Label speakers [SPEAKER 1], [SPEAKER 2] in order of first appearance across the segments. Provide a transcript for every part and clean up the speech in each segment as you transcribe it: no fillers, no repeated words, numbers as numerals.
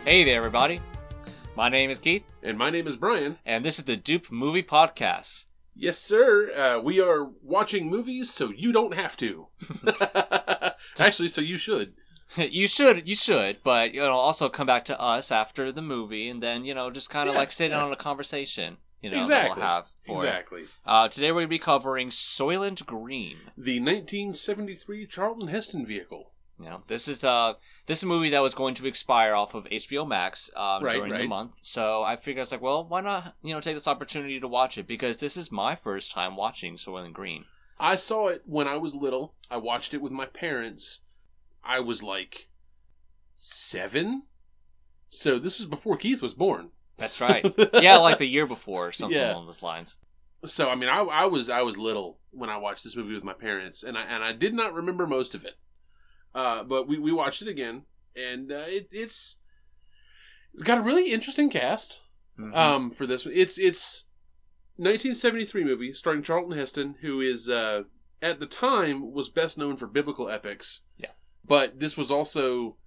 [SPEAKER 1] Hey there, everybody. My name is Keith.
[SPEAKER 2] And my name is Brian.
[SPEAKER 1] And this is the Doop Movie Podcast.
[SPEAKER 2] Yes, sir. We are watching movies so you don't have to. Actually, so you should.
[SPEAKER 1] You should, but, also come back to us after the movie and then, just kind of sit in on a conversation,
[SPEAKER 2] exactly.
[SPEAKER 1] that we'll have for
[SPEAKER 2] exactly.
[SPEAKER 1] Today we're going to be covering Soylent Green.
[SPEAKER 2] The 1973 Charlton Heston vehicle.
[SPEAKER 1] This is a movie that was going to expire off of HBO Max during the month. So I figured, I was like, well, why not, take this opportunity to watch it? Because this is my first time watching Soylent Green.
[SPEAKER 2] I saw it when I was little. I watched it with my parents. I was like 7. So this was before Keith was born.
[SPEAKER 1] That's right. Yeah, like the year before or something along those lines.
[SPEAKER 2] So, I mean, I was little when I watched this movie with my parents, and I did not remember most of it. But we watched it again, and it's got a really interesting cast for this one. It's 1973 movie starring Charlton Heston, who is at the time was best known for biblical epics.
[SPEAKER 1] Yeah.
[SPEAKER 2] But this was also,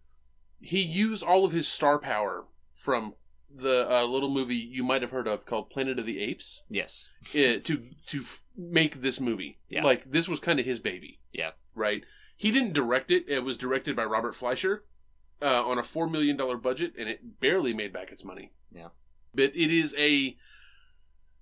[SPEAKER 2] he used all of his star power from the little movie you might have heard of called Planet of the Apes.
[SPEAKER 1] Yes.
[SPEAKER 2] To make this movie.
[SPEAKER 1] Yeah.
[SPEAKER 2] Like, this was kind of his baby.
[SPEAKER 1] Yeah.
[SPEAKER 2] Right? He didn't direct it. It was directed by Robert Fleischer on a $4 million budget, and it barely made back its money.
[SPEAKER 1] Yeah. But
[SPEAKER 2] it is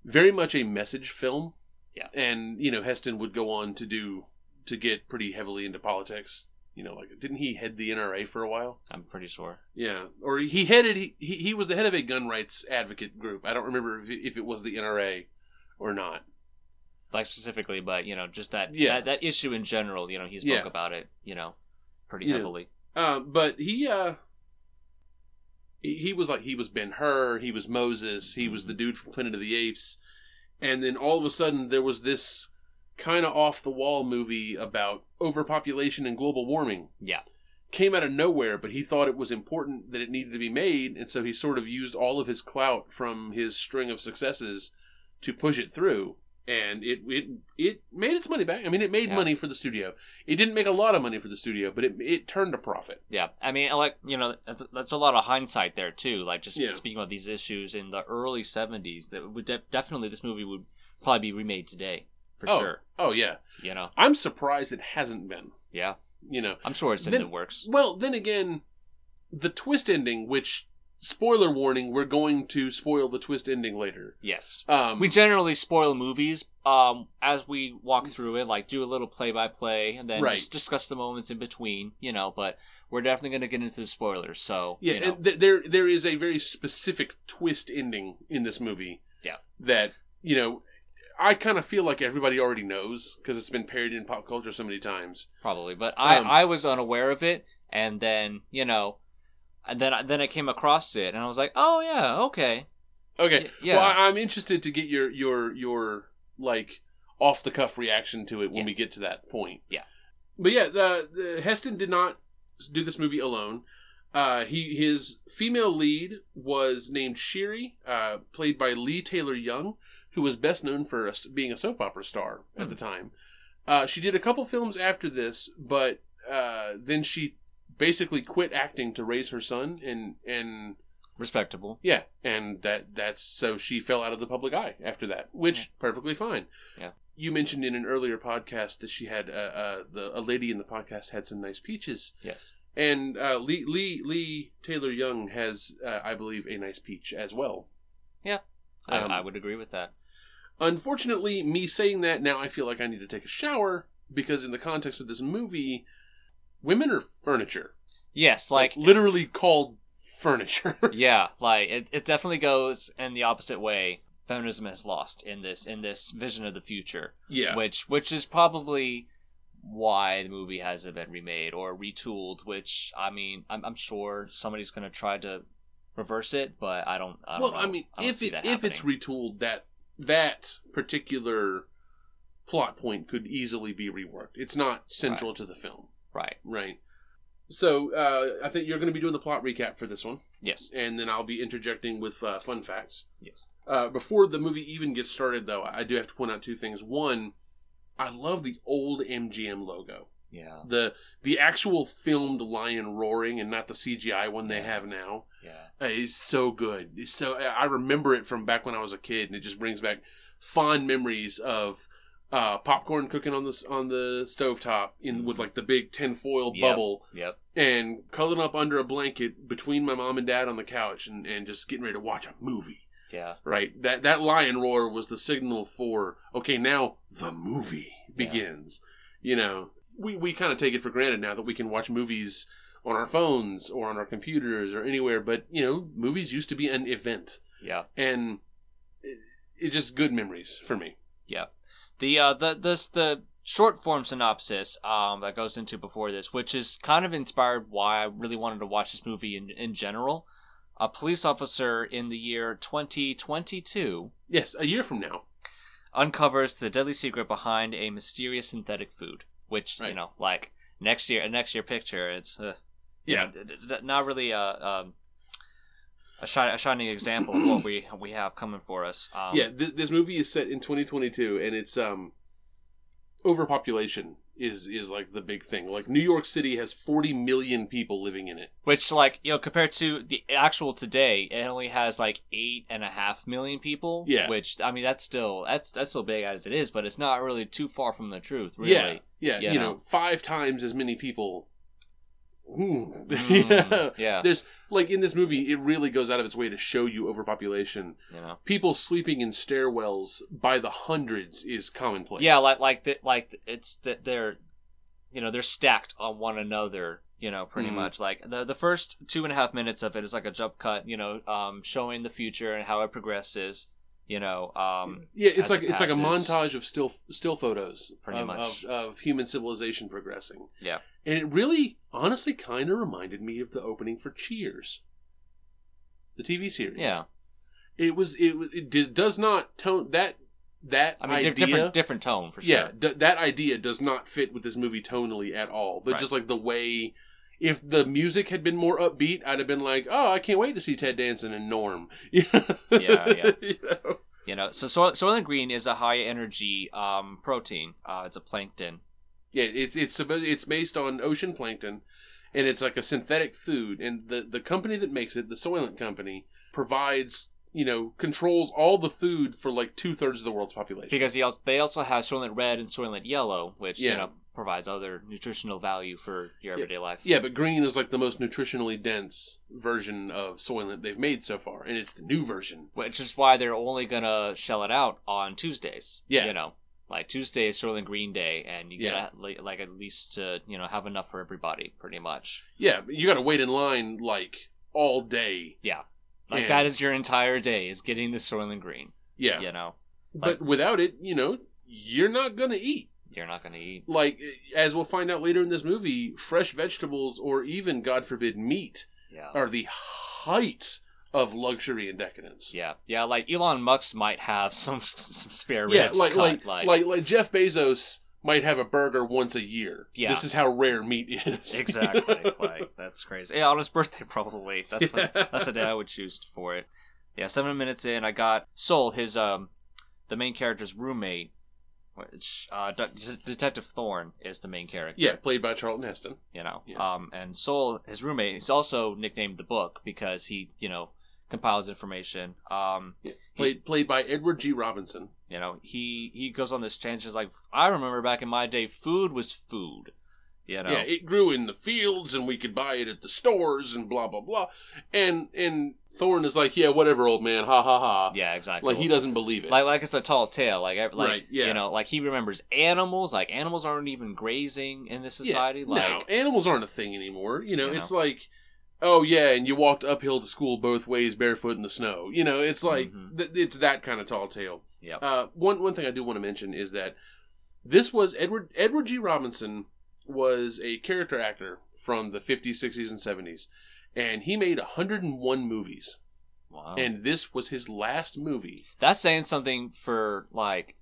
[SPEAKER 2] very much a message film.
[SPEAKER 1] Yeah.
[SPEAKER 2] And, Heston would go on to get pretty heavily into politics. Didn't he head the NRA for a while?
[SPEAKER 1] I'm pretty sure.
[SPEAKER 2] Yeah. Or he was the head of a gun rights advocate group. I don't remember if it was the NRA or not.
[SPEAKER 1] Like specifically, but, just that issue in general, he spoke about it, pretty heavily.
[SPEAKER 2] But he was Ben-Hur, he was Moses, he was the dude from Planet of the Apes. And then all of a sudden there was this kind of off-the-wall movie about overpopulation and global warming.
[SPEAKER 1] Yeah.
[SPEAKER 2] Came out of nowhere, but he thought it was important that it needed to be made, and so he sort of used all of his clout from his string of successes to push it through. And it made its money back. I mean, it made money for the studio. It didn't make a lot of money for the studio, but it turned a profit.
[SPEAKER 1] Yeah. I mean, that's a lot of hindsight there, too. Like, just speaking about these issues in the early 70s, that would definitely, this movie would probably be remade today, for sure.
[SPEAKER 2] Oh, yeah. I'm surprised it hasn't been.
[SPEAKER 1] Yeah. I'm sure it's in the works.
[SPEAKER 2] Well, then again, the twist ending, which... Spoiler warning, we're going to spoil the twist ending later.
[SPEAKER 1] Yes. We generally spoil movies as we walk through it, like do a little play-by-play, and then just discuss the moments in between, but we're definitely going to get into the spoilers, so... Yeah,
[SPEAKER 2] and there is a very specific twist ending in this movie.
[SPEAKER 1] Yeah.
[SPEAKER 2] That, I kind of feel like everybody already knows, because it's been parodied in pop culture so many times.
[SPEAKER 1] Probably, but I was unaware of it, and then, And then I came across it, and I was like, "Oh yeah, okay."
[SPEAKER 2] Okay.
[SPEAKER 1] Yeah.
[SPEAKER 2] Well, I'm interested to get your like off the cuff reaction to it when we get to that point.
[SPEAKER 1] Yeah.
[SPEAKER 2] But yeah, the Heston did not do this movie alone. His female lead was named Sherry, played by Lee Taylor Young, who was best known for being a soap opera star at the time. She did a couple films after this, but then she basically quit acting to raise her son and
[SPEAKER 1] respectable.
[SPEAKER 2] Yeah, and that's so she fell out of the public eye after that, which perfectly fine.
[SPEAKER 1] Yeah.
[SPEAKER 2] You mentioned in an earlier podcast that she had a lady in the podcast had some nice peaches.
[SPEAKER 1] Yes.
[SPEAKER 2] And Lee Taylor Young has I believe a nice peach as well.
[SPEAKER 1] Yeah. I would agree with that.
[SPEAKER 2] Unfortunately, me saying that now I feel like I need to take a shower because in the context of this movie, women are furniture.
[SPEAKER 1] Yes, like
[SPEAKER 2] literally called furniture.
[SPEAKER 1] Yeah, like it definitely goes in the opposite way. Feminism has lost in this vision of the future.
[SPEAKER 2] Yeah,
[SPEAKER 1] which is probably why the movie hasn't been remade or retooled. Which I mean, I'm sure somebody's going to try to reverse it, but I don't know.
[SPEAKER 2] Well, I mean, if it's retooled, that particular plot point could easily be reworked. It's not central to the film. Right. So, I think you're going to be doing the plot recap for this one.
[SPEAKER 1] Yes.
[SPEAKER 2] And then I'll be interjecting with fun facts.
[SPEAKER 1] Yes.
[SPEAKER 2] Before the movie even gets started, though, I do have to point out two things. One, I love the old MGM logo.
[SPEAKER 1] Yeah.
[SPEAKER 2] The actual filmed lion roaring and not the CGI one they have now.
[SPEAKER 1] Yeah.
[SPEAKER 2] Is so good. I remember it from back when I was a kid, and it just brings back fond memories of popcorn cooking on the stovetop with like the big tinfoil bubble.
[SPEAKER 1] Yep.
[SPEAKER 2] And cuddling up under a blanket between my mom and dad on the couch and just getting ready to watch a movie.
[SPEAKER 1] Yeah.
[SPEAKER 2] Right? That lion roar was the signal for, okay, now the movie begins. You know, we kind of take it for granted now that we can watch movies on our phones or on our computers or anywhere, but, you know, movies used to be an event.
[SPEAKER 1] Yeah.
[SPEAKER 2] And it's just good memories for me.
[SPEAKER 1] Yeah. The short form synopsis that goes into before this, which is kind of inspired why I really wanted to watch this movie in general. A police officer in the year 2022.
[SPEAKER 2] Yes, a year from now.
[SPEAKER 1] Uncovers the deadly secret behind a mysterious synthetic food, which, you know, like a next year picture, it's not really a shining example of what we have coming for us.
[SPEAKER 2] This movie is set in 2022, and it's overpopulation is like the big thing. Like, New York City has 40 million people living in it.
[SPEAKER 1] Which, like, you know, compared to the actual today, it only has like 8.5 million people.
[SPEAKER 2] Yeah.
[SPEAKER 1] Which, I mean, that's still big as it is, but it's not really too far from the truth, really.
[SPEAKER 2] Yeah. You know, 5 times as many people.
[SPEAKER 1] Yeah.
[SPEAKER 2] There's, like, in this movie, it really goes out of its way to show you overpopulation.
[SPEAKER 1] You know,
[SPEAKER 2] people sleeping in stairwells by the hundreds is commonplace.
[SPEAKER 1] Yeah, it's that they're, you know, they're stacked on one another. You know, pretty much. Like the first 2.5 minutes of it is like a jump cut. You know, showing the future and how it progresses. You know,
[SPEAKER 2] it's like a montage of still photos,
[SPEAKER 1] pretty much,
[SPEAKER 2] of human civilization progressing.
[SPEAKER 1] Yeah.
[SPEAKER 2] And it really, honestly, kind of reminded me of the opening for Cheers, the TV series.
[SPEAKER 1] Yeah,
[SPEAKER 2] it does not tone that. I mean,
[SPEAKER 1] idea, different tone for sure.
[SPEAKER 2] Yeah, that idea does not fit with this movie tonally at all. But just like the way, if the music had been more upbeat, I'd have been like, oh, I can't wait to see Ted Danson and Norm.
[SPEAKER 1] Yeah.
[SPEAKER 2] You know?
[SPEAKER 1] So Soylent Green is a high energy protein. It's a plankton.
[SPEAKER 2] Yeah, it's based on ocean plankton, and it's like a synthetic food. And the company that makes it, the Soylent Company, provides, you know, controls all the food for like 2/3 of the world's population.
[SPEAKER 1] Because they also have Soylent Red and Soylent Yellow, which you know provides other nutritional value for your everyday life.
[SPEAKER 2] Yeah, but green is like the most nutritionally dense version of Soylent they've made so far, and it's the new version.
[SPEAKER 1] Which is why they're only gonna shell it out on Tuesdays.
[SPEAKER 2] Yeah,
[SPEAKER 1] you know. Like, Tuesday is Soylent Green Day, and you gotta, like, at least to, you know, have enough for everybody, pretty much.
[SPEAKER 2] Yeah, but you gotta wait in line, like, all day.
[SPEAKER 1] Yeah. Like, that is your entire day, is getting the Soylent Green.
[SPEAKER 2] Yeah.
[SPEAKER 1] You know?
[SPEAKER 2] Like, but without it, you know, you're not gonna eat.
[SPEAKER 1] You're not gonna eat.
[SPEAKER 2] Like, as we'll find out later in this movie, fresh vegetables, or even, God forbid, meat, are the height of luxury and decadence.
[SPEAKER 1] Yeah, like Elon Musk might have some spare ribs.
[SPEAKER 2] Yeah, like Jeff Bezos might have a burger once a year.
[SPEAKER 1] Yeah.
[SPEAKER 2] This is how rare meat is.
[SPEAKER 1] Exactly. Like, that's crazy. Yeah, on his birthday probably. That's the day I would choose for it. Yeah, 7 minutes in, I got Sol, his the main character's roommate, which Detective Thorne is the main character.
[SPEAKER 2] Yeah, played by Charlton Heston.
[SPEAKER 1] You know. Yeah. And Sol, his roommate, is also nicknamed the Book because he, you know, compiles information.
[SPEAKER 2] Played by Edward G. Robinson.
[SPEAKER 1] You know, he goes on this change. Is like, I remember back in my day, food was food. You know,
[SPEAKER 2] yeah, it grew in the fields, and we could buy it at the stores, and blah blah blah. And Thorne is like, yeah, whatever, old man, ha ha ha.
[SPEAKER 1] Yeah, exactly.
[SPEAKER 2] Like, he doesn't believe it.
[SPEAKER 1] Like it's a tall tale. Like
[SPEAKER 2] right, yeah.
[SPEAKER 1] You know, like he remembers animals. Like, animals aren't even grazing in this society.
[SPEAKER 2] Yeah,
[SPEAKER 1] like,
[SPEAKER 2] no, animals aren't a thing anymore. You know, it's like, oh yeah, and you walked uphill to school both ways barefoot in the snow. You know, it's like it's that kind of tall tale.
[SPEAKER 1] Yeah.
[SPEAKER 2] One thing I do want to mention is that this was Edward G. Robinson was a character actor from the 50s, 60s, and 70s, and he made 101 movies.
[SPEAKER 1] Wow.
[SPEAKER 2] And this was his last movie.
[SPEAKER 1] That's saying something for, like,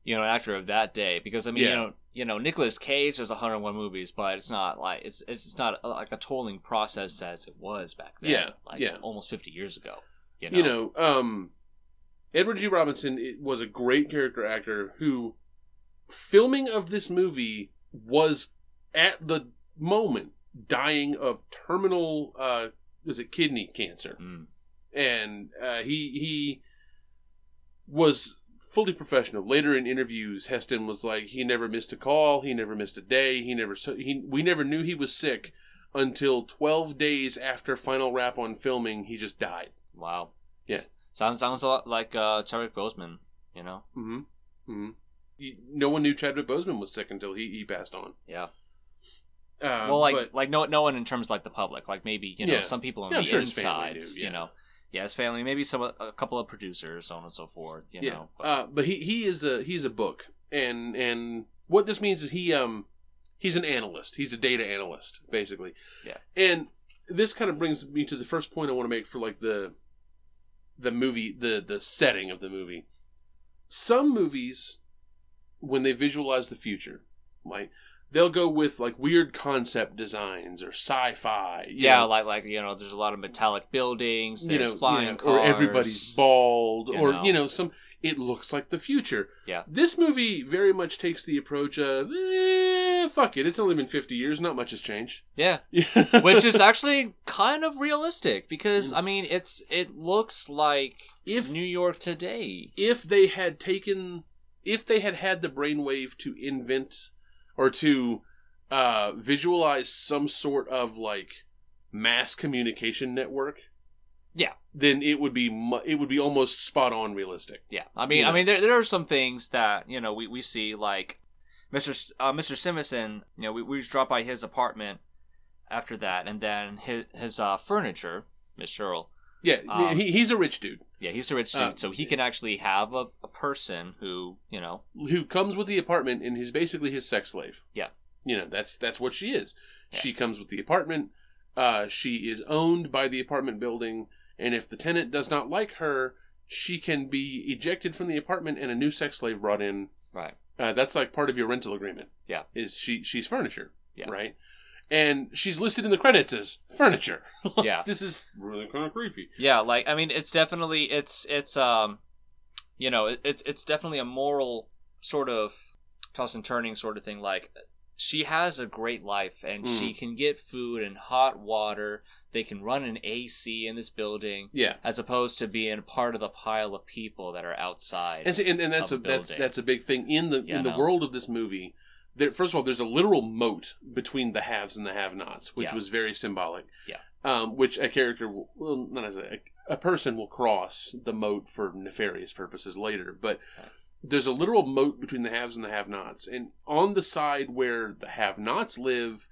[SPEAKER 1] you know, an actor of that day, because I mean, you know, Nicolas Cage has 101 movies, but it's not like it's not like a tolling process as it was back then. Almost 50 years ago. You know, Edward G. Robinson was a great character actor who, filming of this movie was
[SPEAKER 2] at the moment dying of terminal, kidney cancer. And he was fully professional. Later in interviews, Heston was like, he never missed a call, he never missed a day, we never knew he was sick until 12 days after final wrap on filming. He just died.
[SPEAKER 1] Wow.
[SPEAKER 2] Yeah.
[SPEAKER 1] Sounds a lot like Chadwick Boseman, you know?
[SPEAKER 2] Mm-hmm. Mm-hmm. No one knew Chadwick Boseman was sick until he passed on.
[SPEAKER 1] Yeah. No one in terms of like the public, like maybe, you know, some people on the insides, you know. Yeah, his family, maybe a couple of producers, so on and so forth, you know.
[SPEAKER 2] But he's a book, and what this means is he's an analyst. He's a data analyst, basically.
[SPEAKER 1] Yeah.
[SPEAKER 2] And this kind of brings me to the first point I want to make for like the movie, the setting of the movie. Some movies, when they visualize the future, like, they'll go with like weird concept designs or sci-fi.
[SPEAKER 1] Yeah, like you know, there's a lot of metallic buildings. There's flying cars,
[SPEAKER 2] or everybody's bald,
[SPEAKER 1] you know.
[SPEAKER 2] It looks like the future.
[SPEAKER 1] Yeah.
[SPEAKER 2] This movie very much takes the approach of, fuck it, it's only been 50 years, not much has changed.
[SPEAKER 1] Yeah. Which is actually kind of realistic because I mean, it looks like New York today. If they had
[SPEAKER 2] had the brainwave to invent or to visualize some sort of like mass communication network, then it would be almost spot on realistic.
[SPEAKER 1] Yeah, I mean, there are some things that, you know, we see, like Mr. Simonson. You know, we just dropped by his apartment after that, and then his furniture, Miss Earl.
[SPEAKER 2] Yeah, he's a rich dude.
[SPEAKER 1] Yeah, he's a rich dude, so he can actually have a person who, you know,
[SPEAKER 2] who comes with the apartment and is basically his sex slave.
[SPEAKER 1] Yeah,
[SPEAKER 2] you know, that's what she is.
[SPEAKER 1] Yeah.
[SPEAKER 2] She comes with the apartment. She is owned by the apartment building, and if the tenant does not like her, she can be ejected from the apartment and a new sex slave brought in.
[SPEAKER 1] Right.
[SPEAKER 2] That's like part of your rental agreement.
[SPEAKER 1] Yeah.
[SPEAKER 2] Is she's furniture.
[SPEAKER 1] Yeah.
[SPEAKER 2] Right. And she's listed in the credits as furniture.
[SPEAKER 1] Yeah.
[SPEAKER 2] This is really kind of creepy.
[SPEAKER 1] Yeah, like, I mean, it's definitely, it's you know, it's definitely a moral sort of toss and turning sort of thing. Like, she has a great life, and she can get food and hot water. They can run an AC in this building.
[SPEAKER 2] Yeah.
[SPEAKER 1] As opposed to being part of the pile of people that are outside.
[SPEAKER 2] And that's a big thing in the world of this movie. First of all, there's a literal moat between the haves and the have-nots, which was very symbolic.
[SPEAKER 1] Yeah.
[SPEAKER 2] Which a character a person will cross the moat for nefarious purposes later. But there's a literal moat between the haves and the have-nots. And on the side where the have-nots live,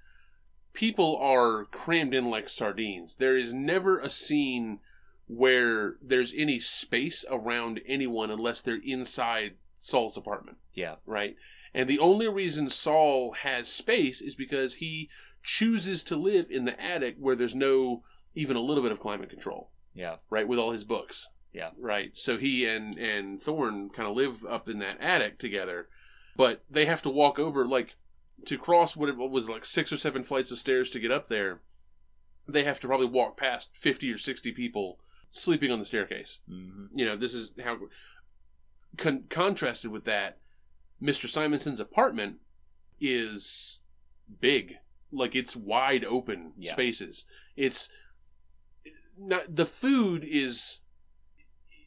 [SPEAKER 2] people are crammed in like sardines. There is never a scene where there's any space around anyone unless they're inside Saul's apartment.
[SPEAKER 1] Yeah.
[SPEAKER 2] Right? And the only reason Saul has space is because he chooses to live in the attic where there's no even a little bit of climate control.
[SPEAKER 1] Yeah.
[SPEAKER 2] Right? With all his books.
[SPEAKER 1] Yeah.
[SPEAKER 2] Right? So he and Thorne kind of live up in that attic together. But they have to walk over, like, to cross what was like 6 or 7 flights of stairs to get up there. They have to probably walk past 50 or 60 people sleeping on the staircase.
[SPEAKER 1] Mm-hmm.
[SPEAKER 2] You know, this is how... contrasted with that, Mr. Simonson's apartment is big. Like, it's wide open spaces. It's not, the food is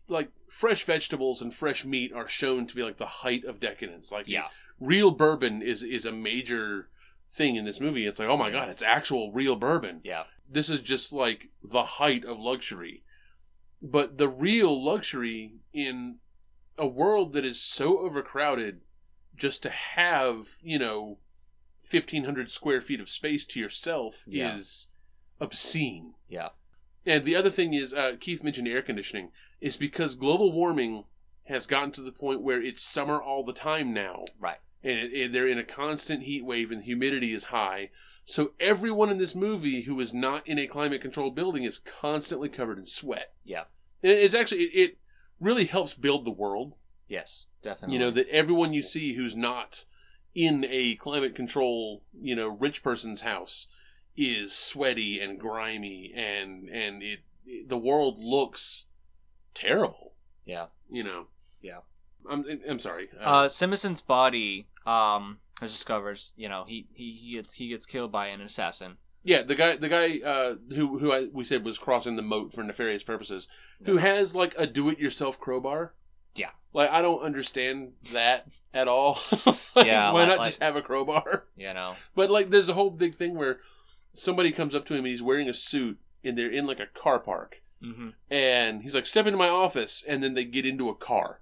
[SPEAKER 2] like fresh vegetables and fresh meat are shown to be like the height of decadence. Like, real bourbon is a major thing in this movie. It's like, oh my God, it's actual real bourbon.
[SPEAKER 1] Yeah.
[SPEAKER 2] This is just like the height of luxury. But the real luxury in a world that is so overcrowded, just to have, you know, 1,500 square feet of space to yourself is obscene.
[SPEAKER 1] Yeah.
[SPEAKER 2] And the other thing is, Keith mentioned air conditioning, is because global warming has gotten to the point where it's summer all the time now.
[SPEAKER 1] Right.
[SPEAKER 2] And they're in a constant heat wave and humidity is high. So everyone in this movie who is not in a climate-controlled building is constantly covered in sweat.
[SPEAKER 1] Yeah.
[SPEAKER 2] And it's actually, it really helps build the world.
[SPEAKER 1] Yes, definitely.
[SPEAKER 2] You know, that everyone you see who's not in a climate control, you know, rich person's house is sweaty and grimy, and the world looks terrible.
[SPEAKER 1] Yeah.
[SPEAKER 2] You know.
[SPEAKER 1] Yeah.
[SPEAKER 2] I'm sorry.
[SPEAKER 1] Simonson's body, discovers, he gets killed by an assassin.
[SPEAKER 2] Yeah, the guy who we said was crossing the moat for nefarious purposes, who has like a do-it-yourself crowbar.
[SPEAKER 1] Yeah.
[SPEAKER 2] Like, I don't understand that at all.
[SPEAKER 1] Yeah.
[SPEAKER 2] Why not just have a crowbar? But like, there's a whole big thing where somebody comes up to him and he's wearing a suit and they're in like a car park. Mm-hmm. And he's like, step into my office, and then they get into a car.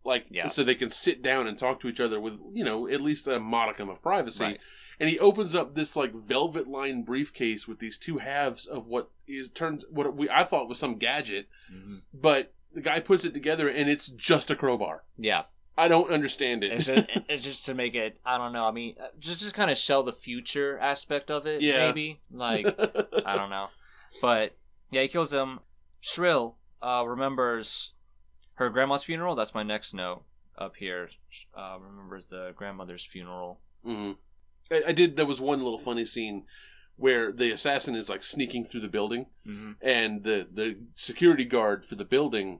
[SPEAKER 2] Like, so they can sit down and talk to each other with, at least a modicum of privacy. Right. And he opens up this like velvet-lined briefcase with these two halves of I thought was some gadget, but the guy puts it together and it's just a crowbar. Yeah. I don't understand it.
[SPEAKER 1] It's just to make it, I don't know. I mean, just kind of show the future aspect of it, maybe. Like, I don't know. But, yeah, he kills him. Shrill remembers her grandma's funeral. That's my next note up here. Remembers the grandmother's funeral.
[SPEAKER 2] Mm-hmm. There was one little funny scene where the assassin is like sneaking through the building, and the security guard for the building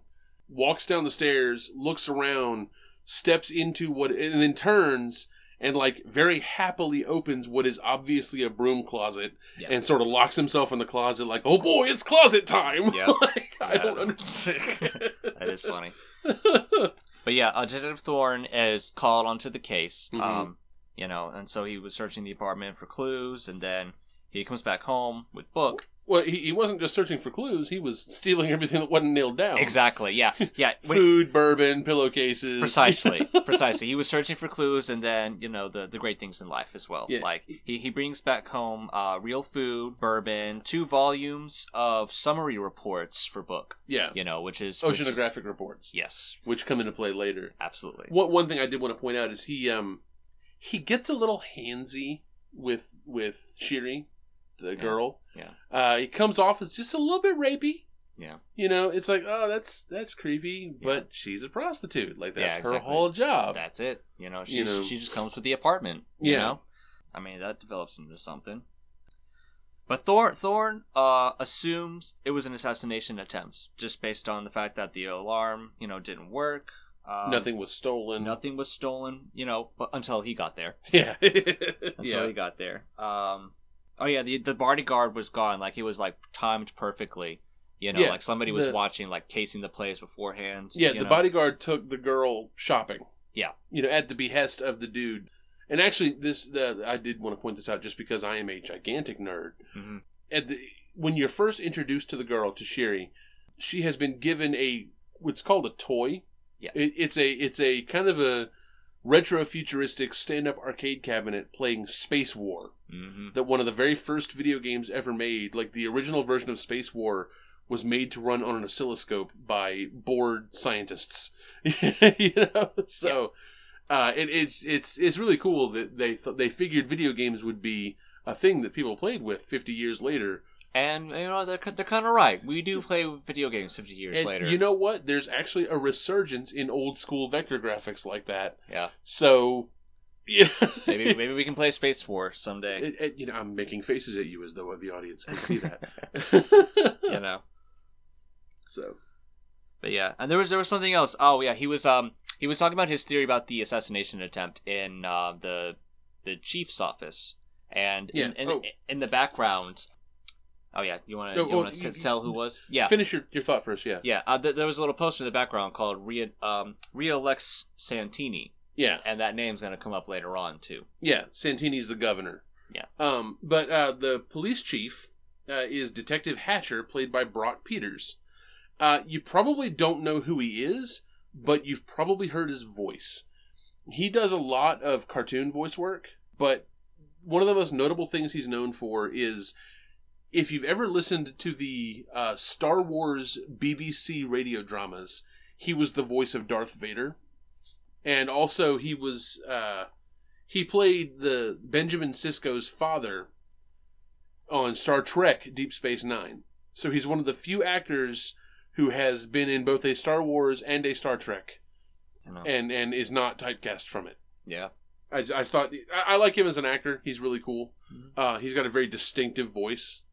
[SPEAKER 2] walks down the stairs, looks around, steps into and then turns and like very happily opens what is obviously a broom closet, and sort of locks himself in the closet like, oh boy, it's closet time. Yeah. Like, I don't understand.
[SPEAKER 1] That is funny. But yeah, Detective Thorne is called onto the case. And so he was searching the apartment for clues, and then he comes back home with Book.
[SPEAKER 2] Well, he wasn't just searching for clues, he was stealing everything that wasn't nailed down.
[SPEAKER 1] Exactly, yeah.
[SPEAKER 2] Food, bourbon, pillowcases.
[SPEAKER 1] Precisely. He was searching for clues, and then, the great things in life as well. Yeah. Like, he brings back home real food, bourbon, 2 volumes of summary reports for Book. Yeah. Which is...
[SPEAKER 2] Oceanographic reports.
[SPEAKER 1] Yes.
[SPEAKER 2] Which come into play later.
[SPEAKER 1] Absolutely.
[SPEAKER 2] One thing I did want to point out is he gets a little handsy with Shiri, the girl. Yeah. He comes off as just a little bit rapey. Yeah. It's like, oh, that's creepy, but she's a prostitute. Like, that's her whole job.
[SPEAKER 1] That's it. She just comes with the apartment. You know? I mean, that develops into something. But Thorne assumes it was an assassination attempt, just based on the fact that the alarm, didn't work.
[SPEAKER 2] Nothing was stolen.
[SPEAKER 1] But until he got there.
[SPEAKER 2] Yeah.
[SPEAKER 1] He got there. The bodyguard was gone. Like, he was, like, timed perfectly. Like somebody was watching, like, casing the place beforehand.
[SPEAKER 2] Yeah, the bodyguard took the girl shopping.
[SPEAKER 1] Yeah.
[SPEAKER 2] At the behest of the dude. And actually, I did want to point this out just because I am a gigantic nerd. Mm-hmm. When you're first introduced to the girl, to Shiri, she has been given what's called a toy. Yeah. It's a kind of a retro-futuristic stand-up arcade cabinet playing Space War. Mm-hmm. That one of the very first video games ever made, like the original version of Space War, was made to run on an oscilloscope by bored scientists. So it's really cool that they figured video games would be a thing that people played with 50 years later.
[SPEAKER 1] And, they're kind of right. We do play video games 50 years later.
[SPEAKER 2] You know what? There's actually a resurgence in old school vector graphics like that.
[SPEAKER 1] Yeah.
[SPEAKER 2] So, yeah.
[SPEAKER 1] maybe we can play Space War someday.
[SPEAKER 2] I'm making faces at you as though the audience can see that. So.
[SPEAKER 1] But yeah, and there was something else. Oh yeah, he was talking about his theory about the assassination attempt in the chief's office, and in the background. Oh yeah, you want to tell who was? Yeah.
[SPEAKER 2] Finish your thought first. Yeah.
[SPEAKER 1] Yeah. There was a little poster in the background called Re-Elects Santini.
[SPEAKER 2] Yeah.
[SPEAKER 1] And that name's going to come up later on too.
[SPEAKER 2] Yeah, Santini's the governor.
[SPEAKER 1] Yeah.
[SPEAKER 2] But the police chief is Detective Hatcher, played by Brock Peters. You probably don't know who he is, but you've probably heard his voice. He does a lot of cartoon voice work, but one of the most notable things he's known for is, if you've ever listened to the Star Wars BBC radio dramas, he was the voice of Darth Vader. And also he played the Benjamin Sisko's father on Star Trek Deep Space Nine. So he's one of the few actors who has been in both a Star Wars and a Star Trek, and is not typecast from it.
[SPEAKER 1] Yeah.
[SPEAKER 2] I thought, I like him as an actor. He's really cool. Mm-hmm. He's got a very distinctive voice.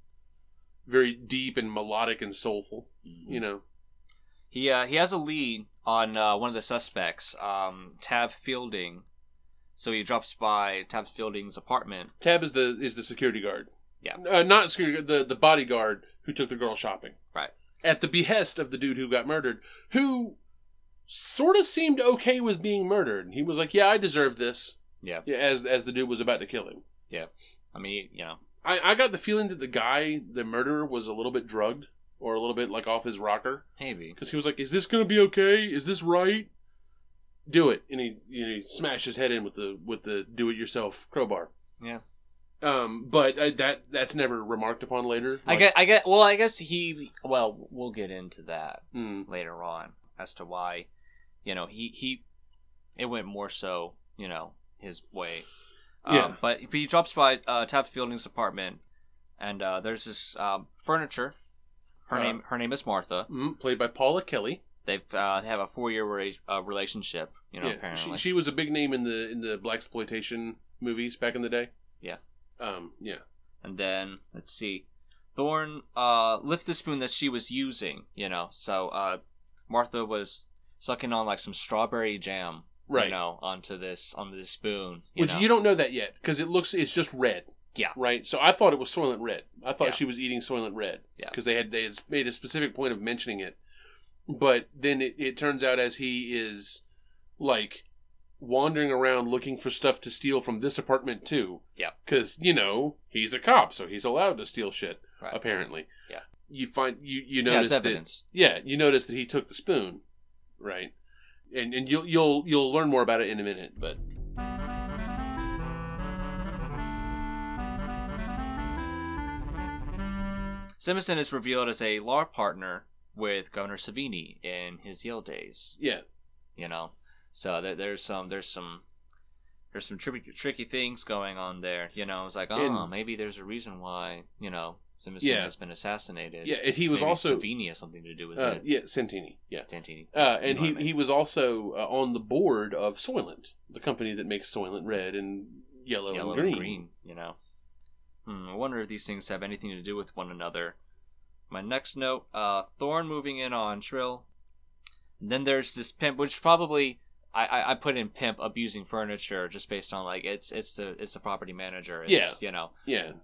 [SPEAKER 2] Very deep and melodic and soulful, He
[SPEAKER 1] has a lead on one of the suspects, Tab Fielding, So he drops by Tab Fielding's apartment.
[SPEAKER 2] Tab is the security guard.
[SPEAKER 1] Yeah.
[SPEAKER 2] Not security guard, the bodyguard who took the girl shopping.
[SPEAKER 1] Right.
[SPEAKER 2] At the behest of the dude who got murdered, who sort of seemed okay with being murdered. He was like, yeah, I deserve this.
[SPEAKER 1] Yeah.
[SPEAKER 2] As the dude was about to kill him.
[SPEAKER 1] Yeah. I mean, you know.
[SPEAKER 2] I got the feeling that the murderer, was a little bit drugged. Or a little bit like off his rocker.
[SPEAKER 1] Maybe.
[SPEAKER 2] Because he was like, is this going to be okay? Is this right? Do it. And he smashed his head in with the do-it-yourself crowbar.
[SPEAKER 1] Yeah.
[SPEAKER 2] But that's never remarked upon later.
[SPEAKER 1] Like, I guess we'll get into that later on as to why, you know, it went more so, you know, his way.
[SPEAKER 2] Yeah.
[SPEAKER 1] But he drops by Tab Fielding's apartment, and there's this furniture. Her name is Martha.
[SPEAKER 2] Played by Paula Kelly.
[SPEAKER 1] They have a 4-year relationship. You know,
[SPEAKER 2] yeah,
[SPEAKER 1] apparently
[SPEAKER 2] she was a big name in the blaxploitation movies back in the day.
[SPEAKER 1] Yeah.
[SPEAKER 2] Yeah.
[SPEAKER 1] And then let's see, Thorne lifts the spoon that she was using. You know, so Martha was sucking on like some strawberry jam.
[SPEAKER 2] Right.
[SPEAKER 1] You know, onto this spoon.
[SPEAKER 2] Which you don't know that yet because it's just red.
[SPEAKER 1] Yeah.
[SPEAKER 2] Right. So I thought it was Soylent Red. I thought she was eating Soylent Red.
[SPEAKER 1] Yeah.
[SPEAKER 2] Because they had made a specific point of mentioning it, but then it turns out as he is like wandering around looking for stuff to steal from this apartment too.
[SPEAKER 1] Yeah.
[SPEAKER 2] Because he's a cop, so he's allowed to steal shit.
[SPEAKER 1] Right.
[SPEAKER 2] Apparently.
[SPEAKER 1] Yeah.
[SPEAKER 2] You find you notice
[SPEAKER 1] it's evidence.
[SPEAKER 2] You notice that he took the spoon, right? And you'll learn more about it in a minute, but.
[SPEAKER 1] Simpson is revealed as a law partner with Governor Savini in his Yale days.
[SPEAKER 2] Yeah,
[SPEAKER 1] you know, so there's some tricky things going on there. You know, it's like, maybe there's a reason why Simpson has been assassinated.
[SPEAKER 2] Yeah, and he was
[SPEAKER 1] maybe
[SPEAKER 2] also
[SPEAKER 1] Savini has something to do with it.
[SPEAKER 2] Yeah, Santini. Yeah,
[SPEAKER 1] Santini.
[SPEAKER 2] And he was also on the board of Soylent, the company that makes Soylent Red and Yellow and Green.
[SPEAKER 1] You know. I wonder if these things have anything to do with one another. My next note, Thorne moving in on Trill. And then there's this pimp, which probably I put in pimp abusing furniture just based on like it's the property manager.
[SPEAKER 2] Yeah.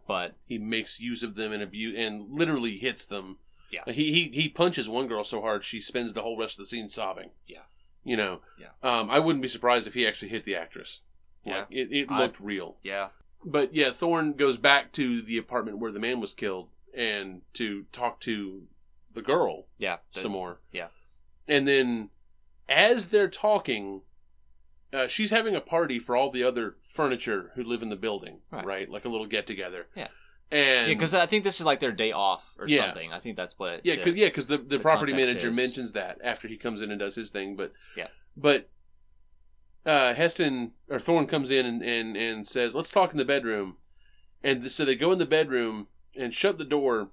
[SPEAKER 1] But
[SPEAKER 2] he makes use of them and literally hits them.
[SPEAKER 1] Yeah.
[SPEAKER 2] He punches one girl so hard she spends the whole rest of the scene sobbing.
[SPEAKER 1] Yeah.
[SPEAKER 2] Yeah. I wouldn't be surprised if he actually hit the actress.
[SPEAKER 1] Yeah.
[SPEAKER 2] It looked real.
[SPEAKER 1] Yeah.
[SPEAKER 2] But yeah, Thorne goes back to the apartment where the man was killed and to talk to the girl some more.
[SPEAKER 1] Yeah.
[SPEAKER 2] And then as they're talking, she's having a party for all the other furniture who live in the building, right? Like a little get-together.
[SPEAKER 1] Yeah.
[SPEAKER 2] And
[SPEAKER 1] because I think this is like their day off or something. I think that's what...
[SPEAKER 2] Yeah, because the property manager mentions that after he comes in and does his thing. But Thorne comes in and says, let's talk in the bedroom. And so they go in the bedroom and shut the door.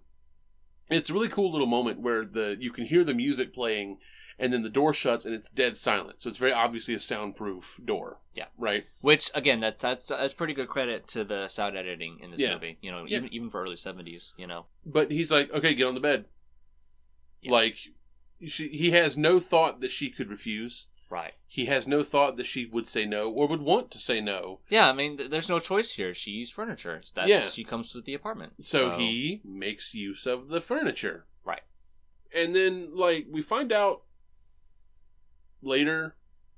[SPEAKER 2] It's a really cool little moment where you can hear the music playing and then the door shuts and it's dead silent. So it's very obviously a soundproof door.
[SPEAKER 1] Yeah.
[SPEAKER 2] Right?
[SPEAKER 1] Which, again, that's pretty good credit to the sound editing in this movie. Even for early 70s,
[SPEAKER 2] But he's like, okay, get on the bed. Yeah. Like, he has no thought that she could refuse.
[SPEAKER 1] Right.
[SPEAKER 2] He has no thought that she would say no or would want to say no.
[SPEAKER 1] Yeah, I mean, there's no choice here. She's furniture. She comes with the apartment.
[SPEAKER 2] So he makes use of the furniture.
[SPEAKER 1] Right.
[SPEAKER 2] And then, like, we find out later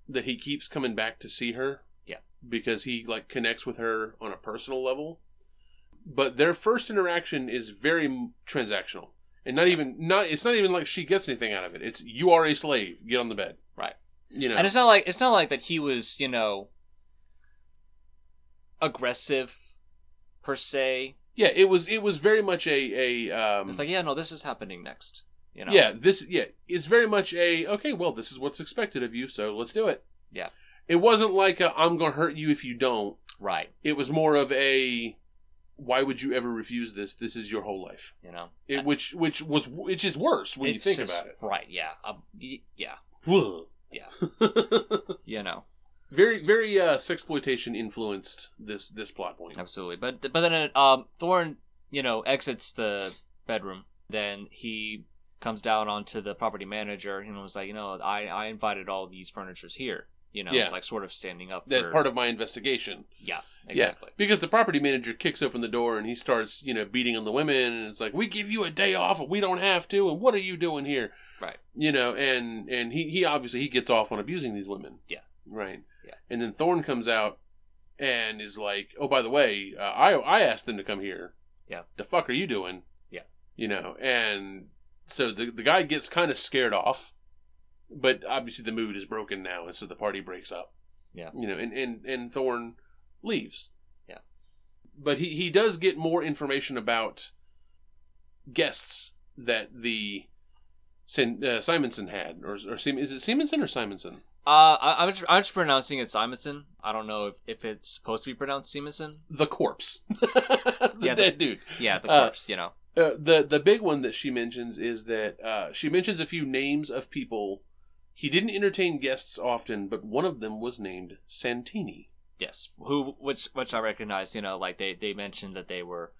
[SPEAKER 2] that he keeps coming back to see her.
[SPEAKER 1] Yeah.
[SPEAKER 2] Because he, like, connects with her on a personal level. But their first interaction is very transactional. And it's not even like she gets anything out of it. It's, you are a slave. Get on the bed.
[SPEAKER 1] Right.
[SPEAKER 2] And
[SPEAKER 1] it's not like that he was, aggressive per se.
[SPEAKER 2] Yeah, it was very much
[SPEAKER 1] it's like, no, this is happening next.
[SPEAKER 2] Yeah, it's very much okay, well, this is what's expected of you, so let's do it.
[SPEAKER 1] Yeah.
[SPEAKER 2] It wasn't like I'm going to hurt you if you don't.
[SPEAKER 1] Right.
[SPEAKER 2] It was more of why would you ever refuse this? This is your whole life. Which is worse when you think about it.
[SPEAKER 1] Right, yeah. Yeah. Yeah.
[SPEAKER 2] Very, very sexploitation influenced this plot point.
[SPEAKER 1] Absolutely. But then Thorne, exits the bedroom. Then he comes down onto the property manager and was like, I invited all these furnitures here, like sort of standing up
[SPEAKER 2] for... That's part of my investigation.
[SPEAKER 1] Yeah, exactly.
[SPEAKER 2] Yeah, because the property manager kicks open the door and he starts, beating on the women, and it's like, we give you a day off and we don't have to, and what are you doing here?
[SPEAKER 1] Right.
[SPEAKER 2] And he obviously he gets off on abusing these women.
[SPEAKER 1] Yeah.
[SPEAKER 2] Right.
[SPEAKER 1] Yeah.
[SPEAKER 2] And then Thorne comes out and is like, oh, by the way, I asked them to come here.
[SPEAKER 1] Yeah.
[SPEAKER 2] The fuck are you doing?
[SPEAKER 1] Yeah.
[SPEAKER 2] And so the guy gets kind of scared off, but obviously the mood is broken now, and so the party breaks up.
[SPEAKER 1] Yeah.
[SPEAKER 2] And Thorne leaves.
[SPEAKER 1] Yeah.
[SPEAKER 2] But he does get more information about guests that the Simonson had, or is it Simonson or Simonson?
[SPEAKER 1] I'm just pronouncing it Simonson. I don't know if it's supposed to be pronounced Simonson.
[SPEAKER 2] The corpse. the dead dude.
[SPEAKER 1] Yeah, the corpse,
[SPEAKER 2] The big one that she mentions is that she mentions a few names of people. He didn't entertain guests often, but one of them was named Santini.
[SPEAKER 1] Yes, which I recognize. Like they mentioned that they were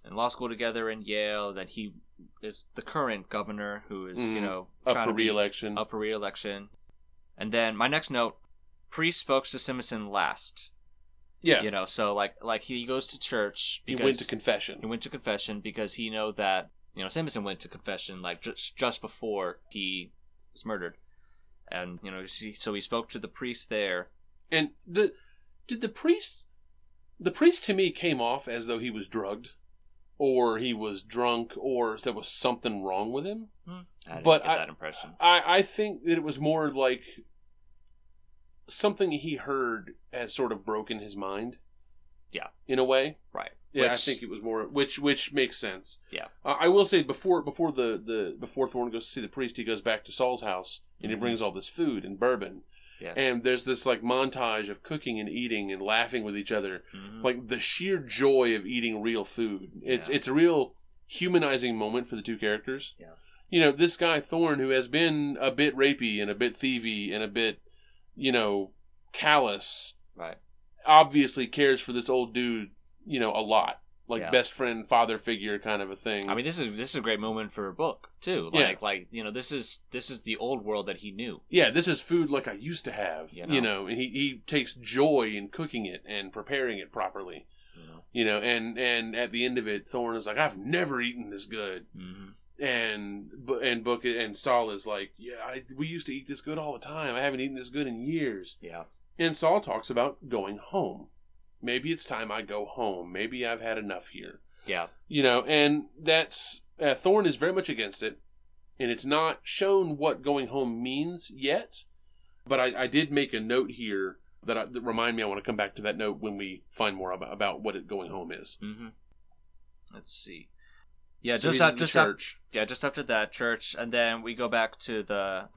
[SPEAKER 1] in law school together in Yale. That he is the current governor who is
[SPEAKER 2] up for re-election.
[SPEAKER 1] Up for re-election. And then my next note: Priest spoke to Simonson last.
[SPEAKER 2] Yeah.
[SPEAKER 1] So like he goes to church because
[SPEAKER 2] he went to confession.
[SPEAKER 1] He went to confession because he know that Simonson went to confession like just before he was murdered, and so he spoke to the priest there.
[SPEAKER 2] And did the priest to me came off as though he was drugged, or he was drunk, or there was something wrong with him.
[SPEAKER 1] I didn't get that impression.
[SPEAKER 2] I think that it was more like something he heard has sort of broken his mind.
[SPEAKER 1] Yeah.
[SPEAKER 2] In a way.
[SPEAKER 1] Right.
[SPEAKER 2] Yeah, I think it was more which makes sense.
[SPEAKER 1] Yeah.
[SPEAKER 2] I will say before Thorne goes to see the priest, he goes back to Saul's house and he brings all this food and bourbon.
[SPEAKER 1] Yeah.
[SPEAKER 2] And there's this like montage of cooking and eating and laughing with each other.
[SPEAKER 1] Mm-hmm.
[SPEAKER 2] Like the sheer joy of eating real food. It's a real humanizing moment for the two characters.
[SPEAKER 1] Yeah.
[SPEAKER 2] This guy Thorne, who has been a bit rapey and a bit thievy and a bit callous,
[SPEAKER 1] right,
[SPEAKER 2] obviously cares for this old dude, a lot. Like best friend, father figure kind of a thing.
[SPEAKER 1] I mean, this is a great moment for a book too. This is the old world that he knew.
[SPEAKER 2] Yeah, this is food like I used to have. And he takes joy in cooking it and preparing it properly. And at the end of it, Thorne is like, I've never eaten this good.
[SPEAKER 1] Mm-hmm.
[SPEAKER 2] And Saul is like, we used to eat this good all the time. I haven't eaten this good in years.
[SPEAKER 1] Yeah. And
[SPEAKER 2] Saul talks about going home. Maybe it's time I go home. Maybe I've had enough here.
[SPEAKER 1] Yeah.
[SPEAKER 2] And that's Thorne is very much against it, and it's not shown what going home means yet. But I did make a note here that remind me. I want to come back to that note when we find more about what going home is.
[SPEAKER 1] Mm-hmm. Let's see. Yeah,
[SPEAKER 2] so
[SPEAKER 1] just after that church, and then we go back to the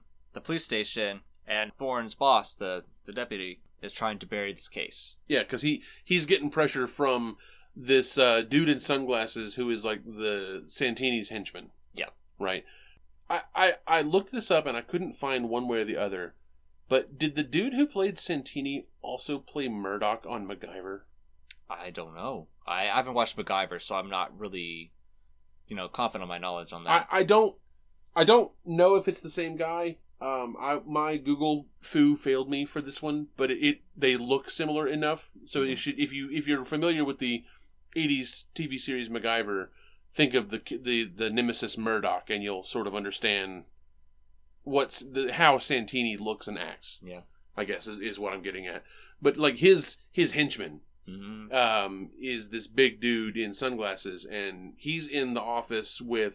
[SPEAKER 1] police station, and Thorne's boss, the deputy, is trying to bury this case.
[SPEAKER 2] Yeah, because he's getting pressure from this dude in sunglasses who is like the Santini's henchman.
[SPEAKER 1] Yeah.
[SPEAKER 2] Right. I looked this up and I couldn't find one way or the other, but did the dude who played Santini also play Murdoch on MacGyver?
[SPEAKER 1] I don't know. I haven't watched MacGyver, so I'm not really confident on my knowledge on that.
[SPEAKER 2] I don't know if it's the same guy. My Google foo failed me for this one, but they look similar enough. So it should, if you're familiar with the 80s TV series MacGyver, think of the nemesis Murdoch, and you'll sort of understand how Santini looks and acts.
[SPEAKER 1] Yeah,
[SPEAKER 2] I guess is what I'm getting at. But like his henchman.
[SPEAKER 1] Mm-hmm.
[SPEAKER 2] Is this big dude in sunglasses, and he's in the office with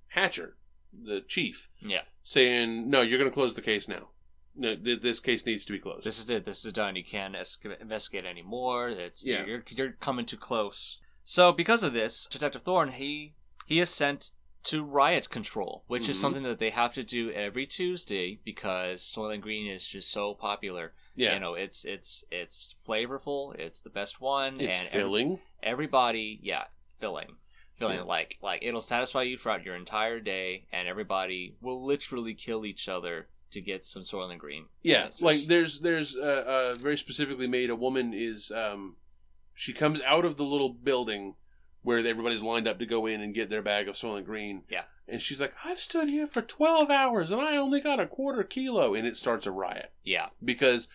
[SPEAKER 2] Hatcher, the chief.
[SPEAKER 1] Yeah.
[SPEAKER 2] Saying, no, you're going to close the case now. No, this case needs to be closed.
[SPEAKER 1] This is it. This is done. You can't investigate anymore. You're coming too close. So because of this, Detective Thorne, he is sent to riot control, which is something that they have to do every Tuesday because Soylent Green is just so popular.
[SPEAKER 2] Yeah.
[SPEAKER 1] It's flavorful. It's the best one.
[SPEAKER 2] It's
[SPEAKER 1] and
[SPEAKER 2] filling.
[SPEAKER 1] Everybody, filling.
[SPEAKER 2] Yeah.
[SPEAKER 1] Like it'll satisfy you throughout your entire day, and everybody will literally kill each other to get some Soylent Green.
[SPEAKER 2] Yeah, like there's very specifically made. A woman is she comes out of the little building where everybody's lined up to go in and get their bag of Soylent Green.
[SPEAKER 1] Yeah.
[SPEAKER 2] And she's like, I've stood here for 12 hours and I only got a quarter kilo. And it starts a riot.
[SPEAKER 1] Yeah.
[SPEAKER 2] Because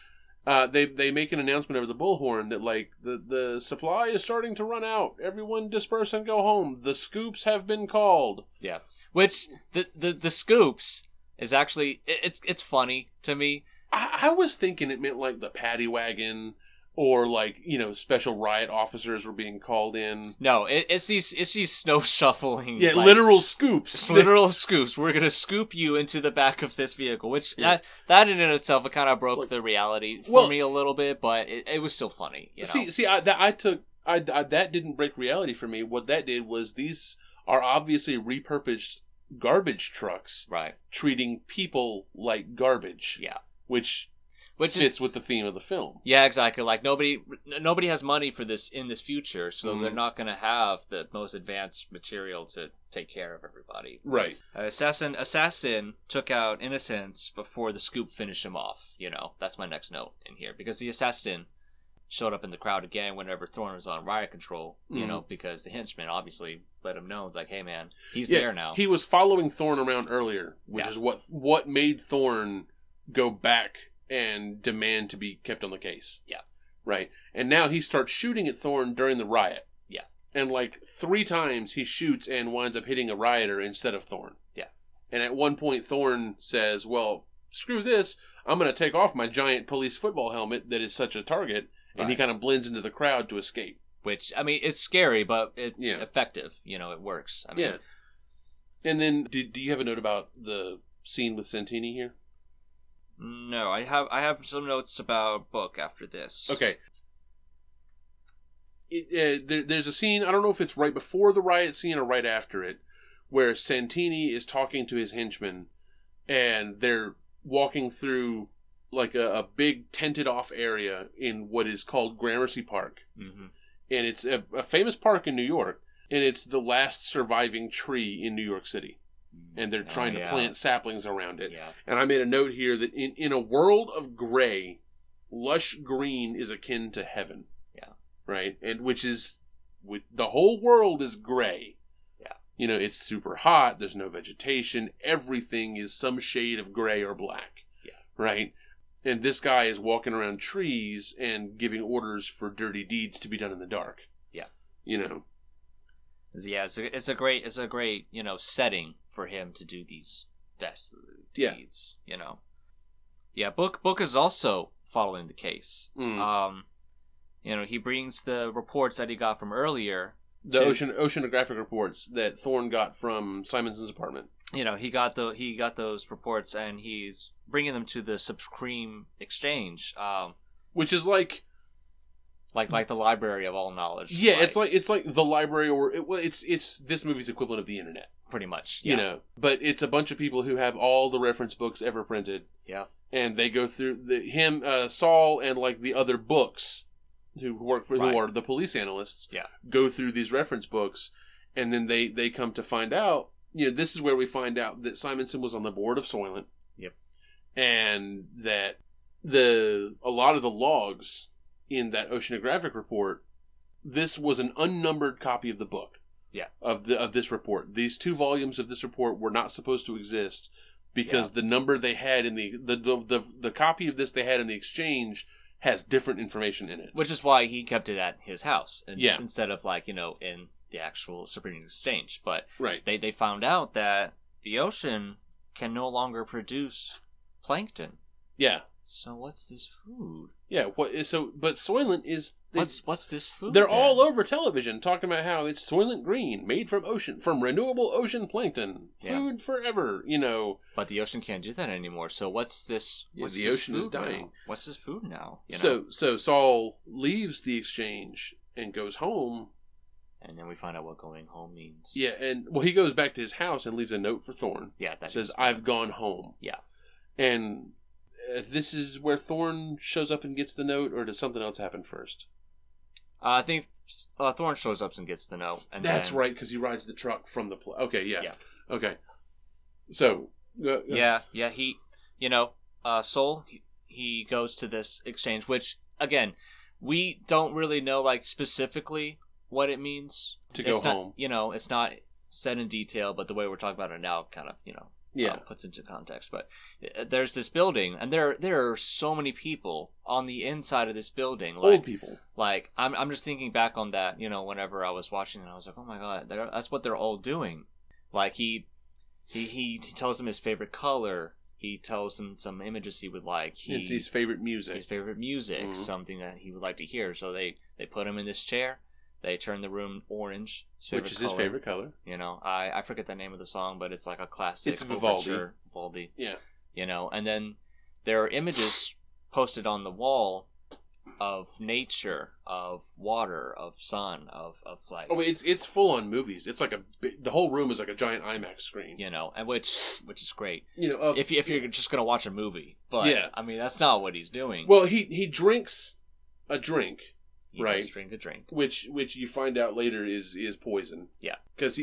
[SPEAKER 2] they make an announcement over the bullhorn that, like, the supply is starting to run out. Everyone disperse and go home. The scoops have been called.
[SPEAKER 1] Yeah. Which, the scoops is actually, it's funny to me.
[SPEAKER 2] I was thinking it meant, like, the paddy wagon... Or, like, you know, special riot officers were being called in.
[SPEAKER 1] No, it's these snow shuffling.
[SPEAKER 2] Yeah, like, literal scoops.
[SPEAKER 1] It's literal scoops. We're going to scoop you into the back of this vehicle. Which, that in and of itself, it kind of broke the reality for me a little bit, but it was still funny. You know?
[SPEAKER 2] See, that didn't break reality for me. What that did was these are obviously repurposed garbage trucks.
[SPEAKER 1] Right.
[SPEAKER 2] Treating people like garbage.
[SPEAKER 1] Yeah.
[SPEAKER 2] Which fits with the theme of the film.
[SPEAKER 1] Yeah, exactly. Like, nobody has money for this in this future, so they're not going to have the most advanced material to take care of everybody.
[SPEAKER 2] Right.
[SPEAKER 1] Assassin took out innocents before the scoop finished him off. You know, that's my next note in here. Because the assassin showed up in the crowd again whenever Thorne was on riot control, you know, because the henchman obviously let him know. It's like, hey, man, he's there now.
[SPEAKER 2] He was following Thorne around earlier, which is what made Thorne go back and demand to be kept on the case.
[SPEAKER 1] Yeah.
[SPEAKER 2] Right? And now he starts shooting at Thorne during the riot.
[SPEAKER 1] Yeah.
[SPEAKER 2] And, like, 3 times he shoots and winds up hitting a rioter instead of Thorne.
[SPEAKER 1] Yeah.
[SPEAKER 2] And at one point Thorne says, well, screw this. I'm going to take off my giant police football helmet that is such a target. And he kind of blends into the crowd to escape. Which,
[SPEAKER 1] I mean, it's scary, but it's effective. You know, it works. I mean,
[SPEAKER 2] yeah. And then, do you have a note about the scene with Santini here?
[SPEAKER 1] No, I have some notes about book after this.
[SPEAKER 2] Okay. There's a scene, I don't know if it's right before the riot scene or right after it, where Santini is talking to his henchmen, and they're walking through, like, a big tented off area in what is called Gramercy Park. Mm-hmm. And it's a famous park in New York, and it's the last surviving tree in New York City. And they're trying to plant saplings around it. Yeah. And I made a note here that in a world of gray, lush green is akin to heaven.
[SPEAKER 1] Yeah.
[SPEAKER 2] Right? And the whole world is gray.
[SPEAKER 1] Yeah.
[SPEAKER 2] You know, it's super hot, there's no vegetation, everything is some shade of gray or black.
[SPEAKER 1] Yeah.
[SPEAKER 2] Right? And this guy is walking around trees and giving orders for dirty deeds to be done in the dark.
[SPEAKER 1] Yeah.
[SPEAKER 2] You know.
[SPEAKER 1] Yeah, it's a great, you know, setting for him to do these deeds, you know. Yeah, Book is also following the case. You know, he brings the reports that he got from earlier.
[SPEAKER 2] The oceanographic reports that Thorne got from Simonson's apartment.
[SPEAKER 1] You know, he got those reports, and he's bringing them to the Supreme Exchange,
[SPEAKER 2] which is like
[SPEAKER 1] the library of all knowledge.
[SPEAKER 2] Yeah, it's like the library, or it's this movie's equivalent of the internet,
[SPEAKER 1] pretty much. Yeah.
[SPEAKER 2] You know, but it's a bunch of people who have all the reference books ever printed.
[SPEAKER 1] Yeah,
[SPEAKER 2] and they go through Saul, and, like, the other books who work for who are the police analysts.
[SPEAKER 1] Yeah,
[SPEAKER 2] go through these reference books, and then they come to find out. You know, this is where we find out that Simonson was on the board of Soylent.
[SPEAKER 1] Yep,
[SPEAKER 2] and that a lot of the logs in that oceanographic report, this was an unnumbered copy of the book.
[SPEAKER 1] Yeah.
[SPEAKER 2] Of this report. These 2 volumes of this report were not supposed to exist because the number they had in the copy of this they had in the exchange has different information in it.
[SPEAKER 1] Which is why he kept it at his house instead of, like, you know, in the actual Supreme Exchange. But they found out that the ocean can no longer produce plankton.
[SPEAKER 2] Yeah.
[SPEAKER 1] So what's this food?
[SPEAKER 2] Yeah, but Soylent is...
[SPEAKER 1] What's this food?
[SPEAKER 2] They're all over television talking about how it's Soylent Green, made from renewable ocean plankton. Food forever, you know.
[SPEAKER 1] But the ocean can't do that anymore, so what's this...
[SPEAKER 2] the ocean is dying.
[SPEAKER 1] Now? What's this food now? You know?
[SPEAKER 2] So Saul leaves the exchange and goes home.
[SPEAKER 1] And then we find out what going home means.
[SPEAKER 2] Yeah, and, well, he goes back to his house and leaves a note for Thorne.
[SPEAKER 1] Yeah, that
[SPEAKER 2] says, I've gone home.
[SPEAKER 1] Yeah.
[SPEAKER 2] And... this is where Thorne shows up and gets the note, or does something else happen first?
[SPEAKER 1] I think Thorne shows up and gets the note. And
[SPEAKER 2] that's right, because he rides the truck from the... Okay, yeah. Okay. So...
[SPEAKER 1] he... You know, Soul, he goes to this exchange, which, again, we don't really know, like, specifically what it means.
[SPEAKER 2] To go home.
[SPEAKER 1] You know, it's not said in detail, but the way we're talking about it now kind of, puts into context. But there's this building, and there are so many people on the inside of this building. Like,
[SPEAKER 2] old people.
[SPEAKER 1] Like, I'm just thinking back on that, whenever I was watching it, I was like, oh my god, that's what they're all doing. Like, he tells them his favorite color. He tells them some images he would like.
[SPEAKER 2] It's his favorite music.
[SPEAKER 1] Mm-hmm. Something that he would like to hear. So they put him in this chair. They turn the room orange.
[SPEAKER 2] Which is his favorite color.
[SPEAKER 1] I forget the name of the song, but it's like a classic.
[SPEAKER 2] It's Vivaldi.
[SPEAKER 1] Yeah. And then there are images posted on the wall of nature, of water, of sun, of like.
[SPEAKER 2] Oh, it's full on movies. It's like the whole room is like a giant IMAX screen.
[SPEAKER 1] And which is great. If you're just gonna watch a movie, but yeah. I mean that's not what he's doing.
[SPEAKER 2] Well, he drinks a drink.
[SPEAKER 1] He
[SPEAKER 2] right,
[SPEAKER 1] does drink a drink,
[SPEAKER 2] which you find out later is poison.
[SPEAKER 1] Yeah,
[SPEAKER 2] because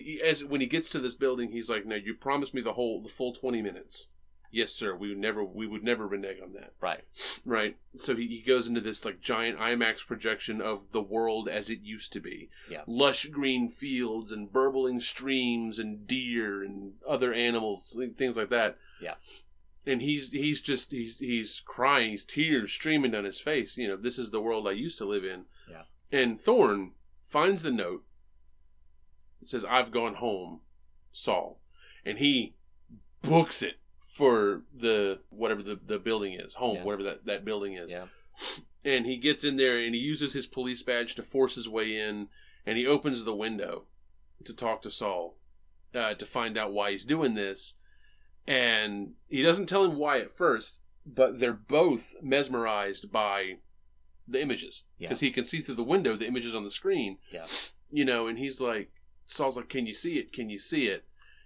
[SPEAKER 2] when he gets to this building, he's like, "No, you promised me the full 20 minutes." Yes, sir. We would never renege on that. Right. So he goes into this like giant IMAX projection of the world as it used to be.
[SPEAKER 1] Yeah.
[SPEAKER 2] Lush green fields and burbling streams and deer and other animals, things like that.
[SPEAKER 1] Yeah.
[SPEAKER 2] And he's crying, he's tears streaming down his face. This is the world I used to live in.
[SPEAKER 1] Yeah.
[SPEAKER 2] And Thorne finds the note. It says, "I've gone home, Saul," and he books it for whatever the building is, home, whatever that building is.
[SPEAKER 1] Yeah.
[SPEAKER 2] And he gets in there and he uses his police badge to force his way in, and he opens the window to talk to Saul, to find out why he's doing this. And he doesn't tell him why at first, but they're both mesmerized by the images. Because he can see through the window the images on the screen.
[SPEAKER 1] Yeah.
[SPEAKER 2] And he's like, Saul's like, "Can you see it? Can you see it?"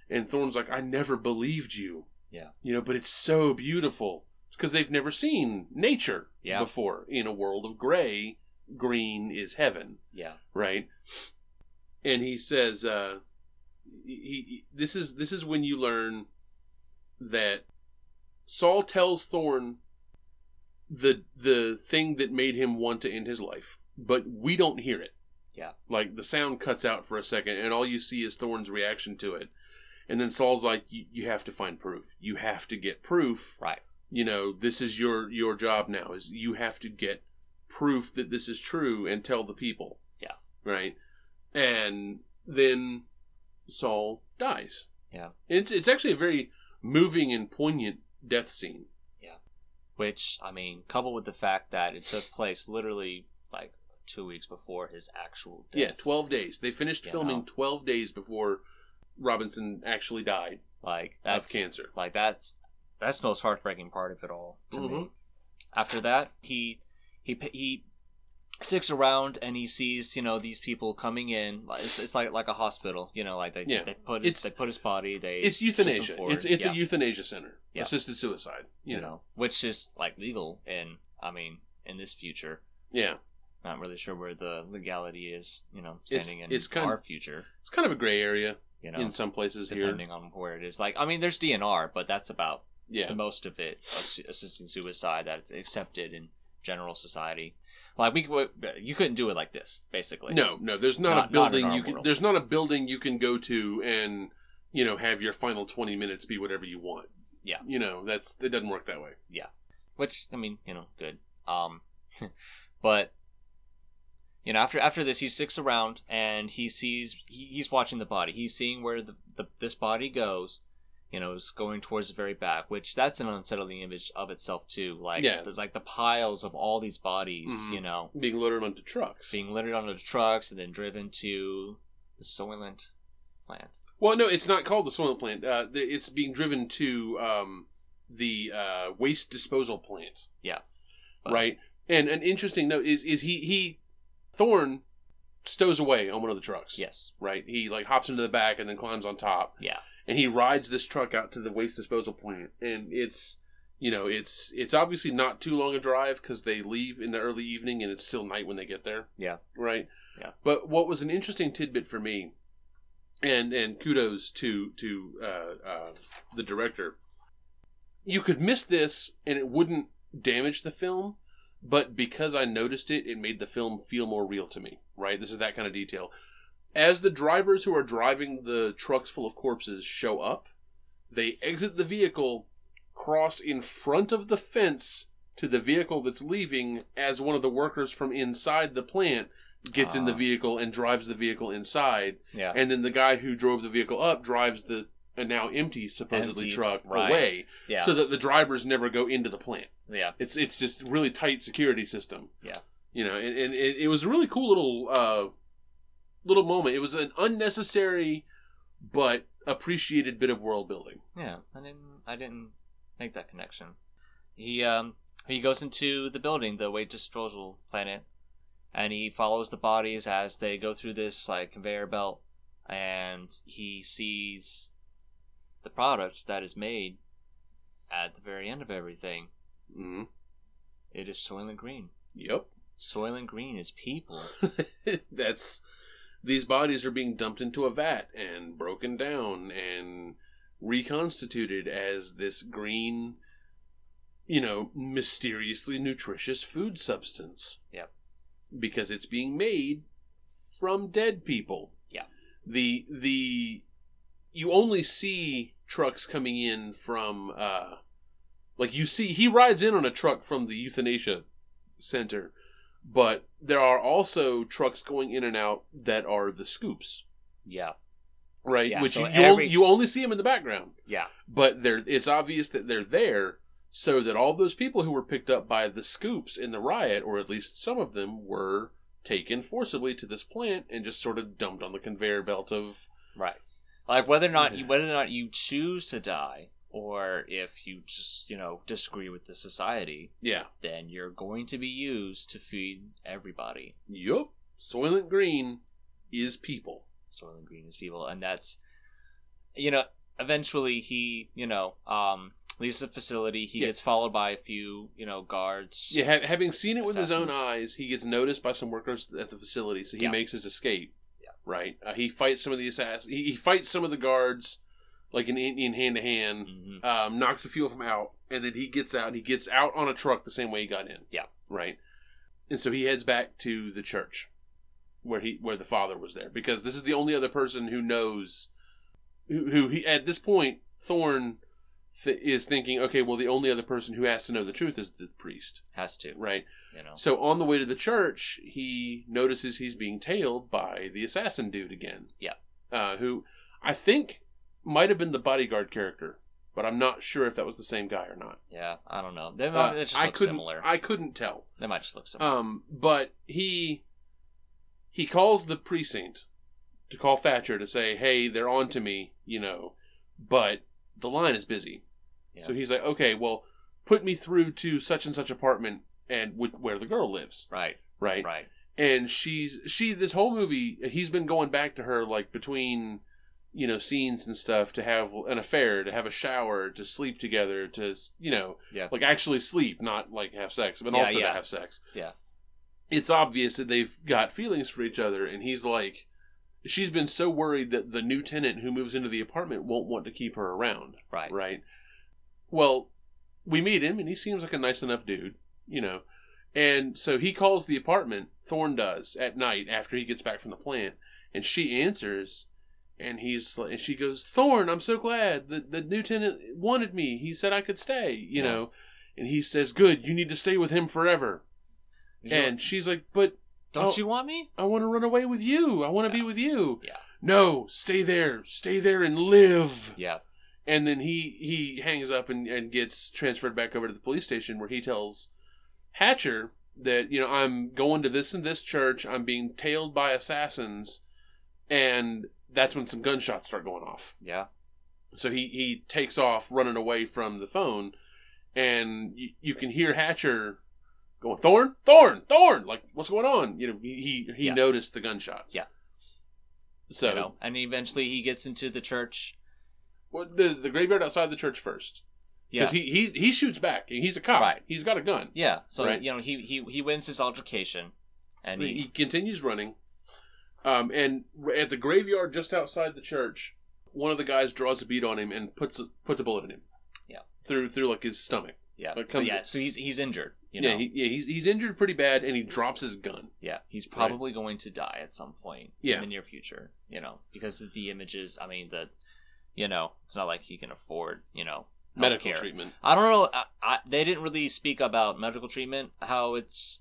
[SPEAKER 2] And Thorne's like, "I never believed you."
[SPEAKER 1] Yeah.
[SPEAKER 2] But it's so beautiful. Because they've never seen nature before. In a world of gray, green is heaven.
[SPEAKER 1] Yeah.
[SPEAKER 2] Right? And he says, this is when you learn that Saul tells Thorne the thing that made him want to end his life, but we don't hear it.
[SPEAKER 1] Yeah. Like
[SPEAKER 2] the sound cuts out for a second, and all you see is Thorne's reaction to it. And then Saul's like, you have to find proof. You have to get proof.
[SPEAKER 1] Right.
[SPEAKER 2] This is your job now, is you have to get proof that this is true and tell the people.
[SPEAKER 1] Yeah.
[SPEAKER 2] Right? And then Saul dies.
[SPEAKER 1] Yeah.
[SPEAKER 2] And it's actually a very moving and poignant death scene.
[SPEAKER 1] Yeah. Which, I mean, coupled with the fact that it took place literally like 2 weeks before his actual death.
[SPEAKER 2] Yeah, 12 days. They finished filming 12 days before Robinson actually died.
[SPEAKER 1] Like
[SPEAKER 2] of cancer.
[SPEAKER 1] Like that's the most heartbreaking part of it all to me. After that, he sticks around and he sees these people coming in. It's like a hospital. Like they put his body.
[SPEAKER 2] It's euthanasia. It's a euthanasia center. Yeah. Assisted suicide. You know,
[SPEAKER 1] which is like legal in this future.
[SPEAKER 2] Yeah.
[SPEAKER 1] Not really sure where the legality is. Standing in our future.
[SPEAKER 2] It's kind of a gray area. In some places
[SPEAKER 1] depending on where it is. Like, I mean, there's DNR, but that's about the most of it, assisting suicide, that's accepted in general society. Like, you couldn't do it like this, basically.
[SPEAKER 2] No, there's not a building there's not a building you can go to and, have your final 20 minutes be whatever you want.
[SPEAKER 1] Yeah.
[SPEAKER 2] It doesn't work that way.
[SPEAKER 1] Yeah. Which, I mean, good. But after this, he sticks around and he's watching the body. He's seeing where this body goes. Is going towards the very back, which that's an unsettling image of itself too. Like, like the piles of all these bodies,
[SPEAKER 2] being loaded onto trucks,
[SPEAKER 1] and then driven to the Soylent plant.
[SPEAKER 2] Well, no, it's not called the Soylent plant. It's being driven to the waste disposal plant.
[SPEAKER 1] Yeah.
[SPEAKER 2] Right. And an interesting note is Thorne stows away on one of the trucks.
[SPEAKER 1] Yes.
[SPEAKER 2] Right? He hops into the back and then climbs on top.
[SPEAKER 1] Yeah.
[SPEAKER 2] And he rides this truck out to the waste disposal plant. And it's obviously not too long a drive because they leave in the early evening and it's still night when they get there.
[SPEAKER 1] Yeah.
[SPEAKER 2] Right?
[SPEAKER 1] Yeah.
[SPEAKER 2] But what was an interesting tidbit for me, and kudos to the director, you could miss this and it wouldn't damage the film. But because I noticed it, it made the film feel more real to me, right? This is that kind of detail. As the drivers who are driving the trucks full of corpses show up, they exit the vehicle, cross in front of the fence to the vehicle that's leaving, as one of the workers from inside the plant gets in the vehicle and drives the vehicle inside.
[SPEAKER 1] Yeah.
[SPEAKER 2] And then the guy who drove the vehicle up drives the now empty, supposedly, truck away.
[SPEAKER 1] Yeah.
[SPEAKER 2] So that the drivers never go into the plant.
[SPEAKER 1] Yeah.
[SPEAKER 2] It's just really tight security system.
[SPEAKER 1] Yeah.
[SPEAKER 2] You know, and it was a really cool little moment. It was an unnecessary but appreciated bit of world building.
[SPEAKER 1] Yeah, I didn't make that connection. He goes into the building, the waste disposal planet, and he follows the bodies as they go through this like conveyor belt, and he sees the product that is made at the very end of everything.
[SPEAKER 2] Mm-hmm.
[SPEAKER 1] It is Soylent Green.
[SPEAKER 2] Yep.
[SPEAKER 1] Soylent Green is people.
[SPEAKER 2] These bodies are being dumped into a vat and broken down and reconstituted as this green, mysteriously nutritious food substance.
[SPEAKER 1] Yep.
[SPEAKER 2] Because it's being made from dead people.
[SPEAKER 1] Yeah.
[SPEAKER 2] You only see trucks coming in from, he rides in on a truck from the euthanasia center, but there are also trucks going in and out that are the scoops.
[SPEAKER 1] Yeah.
[SPEAKER 2] Right?
[SPEAKER 1] Yeah,
[SPEAKER 2] which
[SPEAKER 1] so
[SPEAKER 2] you only see them in the background.
[SPEAKER 1] Yeah.
[SPEAKER 2] But it's obvious that they're there so that all those people who were picked up by the scoops in the riot, or at least some of them, were taken forcibly to this plant and just sort of dumped on the conveyor belt of...
[SPEAKER 1] Right. Like whether or not you choose to die, or if you just, disagree with the society,
[SPEAKER 2] yeah,
[SPEAKER 1] then you're going to be used to feed everybody.
[SPEAKER 2] Yup. Soylent Green is people.
[SPEAKER 1] Soylent Green is people. And that's, eventually he, leaves the facility. He gets followed by a few, guards.
[SPEAKER 2] Yeah, having seen it with his own eyes, he gets noticed by some workers at the facility, so he makes his escape.
[SPEAKER 1] Yeah.
[SPEAKER 2] Right? He fights some of the assassins. He fights some of the guards, like in hand-to-hand, knocks a few of them out, and then he gets out. He gets out on a truck the same way he got in.
[SPEAKER 1] Yeah.
[SPEAKER 2] Right? And so he heads back to the church where the father was there, because this is the only other person who knows, who he, at this point, Thorne is thinking, okay, well, the only other person who has to know the truth is the priest.
[SPEAKER 1] Has to.
[SPEAKER 2] Right? So on the way to the church, he notices he's being tailed by the assassin dude again.
[SPEAKER 1] Yeah.
[SPEAKER 2] Who I think might have been the bodyguard character, but I'm not sure if that was the same guy or not.
[SPEAKER 1] Yeah, I don't know. They just look similar.
[SPEAKER 2] I couldn't tell.
[SPEAKER 1] They might just look similar.
[SPEAKER 2] But he calls the precinct to call Thatcher to say, hey, they're on to me, but the line is busy. Yeah. So he's like, okay, well, put me through to such and such apartment and where the girl lives.
[SPEAKER 1] Right.
[SPEAKER 2] And this whole movie, he's been going back to her, like, between, scenes and stuff, to have an affair, to have a shower, to sleep together, to, like, actually sleep, not, like, have sex, but also to have sex.
[SPEAKER 1] Yeah.
[SPEAKER 2] It's obvious that they've got feelings for each other, and he's like, she's been so worried that the new tenant who moves into the apartment won't want to keep her around. Right. Well, we meet him, and he seems like a nice enough dude, And so he calls the apartment, Thorne does, at night after he gets back from the plant, and she answers, and she goes, Thorne, I'm so glad. The new tenant wanted me. He said I could stay, know. And he says, good, you need to stay with him forever. And she's like, but...
[SPEAKER 1] Don't you want me?
[SPEAKER 2] I want to run away with you. I want to be with you.
[SPEAKER 1] Yeah.
[SPEAKER 2] No, stay there. Stay there and live.
[SPEAKER 1] Yeah.
[SPEAKER 2] And then he hangs up and gets transferred back over to the police station, where he tells Hatcher that, I'm going to this and this church. I'm being tailed by assassins. And that's when some gunshots start going off.
[SPEAKER 1] Yeah. So
[SPEAKER 2] he takes off running away from the phone. And you can hear Hatcher going, Thorne! Like, what's going on? He noticed the gunshots.
[SPEAKER 1] Yeah.
[SPEAKER 2] So,
[SPEAKER 1] and eventually he gets into the church.
[SPEAKER 2] Well, the graveyard outside the church first.
[SPEAKER 1] Yeah.
[SPEAKER 2] Because he shoots back. He's a cop.
[SPEAKER 1] Right.
[SPEAKER 2] He's got a gun.
[SPEAKER 1] Yeah. So, he wins his altercation. And
[SPEAKER 2] he continues running. And at the graveyard just outside the church, one of the guys draws a bead on him and puts a bullet in him.
[SPEAKER 1] Yeah.
[SPEAKER 2] Through like his stomach.
[SPEAKER 1] Yeah. So he's injured. You know?
[SPEAKER 2] He's injured pretty bad, and he drops his gun.
[SPEAKER 1] Yeah, he's probably going to die at some point in the near future. You know, because of the images. I mean, it's not like he can afford,
[SPEAKER 2] medical treatment.
[SPEAKER 1] I don't know. They didn't really speak about medical treatment, how it's,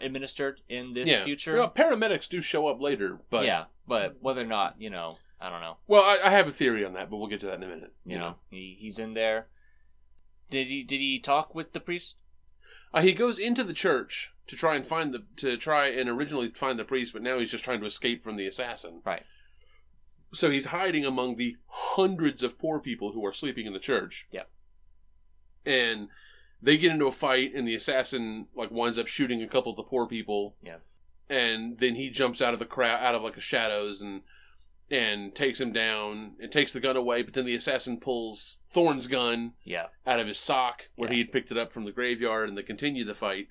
[SPEAKER 1] administered in this future.
[SPEAKER 2] Well, paramedics do show up later, but
[SPEAKER 1] but whether or not, I don't know.
[SPEAKER 2] Well, I have a theory on that, but we'll get to that in a minute.
[SPEAKER 1] You know, he's in there. Did he talk with the priest?
[SPEAKER 2] He goes into the church to try and originally find the priest, but now he's just trying to escape from the assassin.
[SPEAKER 1] Right.
[SPEAKER 2] So he's hiding among the hundreds of poor people who are sleeping in the church.
[SPEAKER 1] Yep.
[SPEAKER 2] And they get into a fight, and the assassin winds up shooting a couple of the poor people.
[SPEAKER 1] Yeah.
[SPEAKER 2] And then he jumps out of the crowd, out of the shadows, and takes him down and takes the gun away. But then the assassin pulls Thorne's gun out of his sock where he had picked it up from the graveyard, and they continue the fight.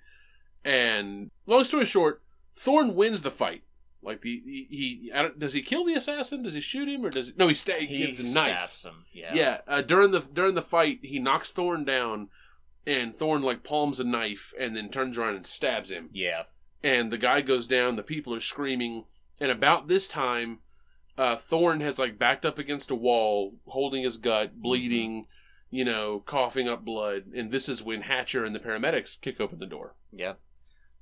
[SPEAKER 2] And long story short, Thorne wins the fight. Does he kill the assassin? Does he shoot him, or does he? No, he gives a knife.
[SPEAKER 1] Stabs him. Yeah.
[SPEAKER 2] Yeah. During the fight, he knocks Thorne down, and Thorne palms a knife and then turns around and stabs him.
[SPEAKER 1] Yeah.
[SPEAKER 2] And the guy goes down. The people are screaming. And about this time, Thorne has backed up against a wall, holding his gut, bleeding, coughing up blood. And this is when Hatcher and the paramedics kick open the door.
[SPEAKER 1] Yeah.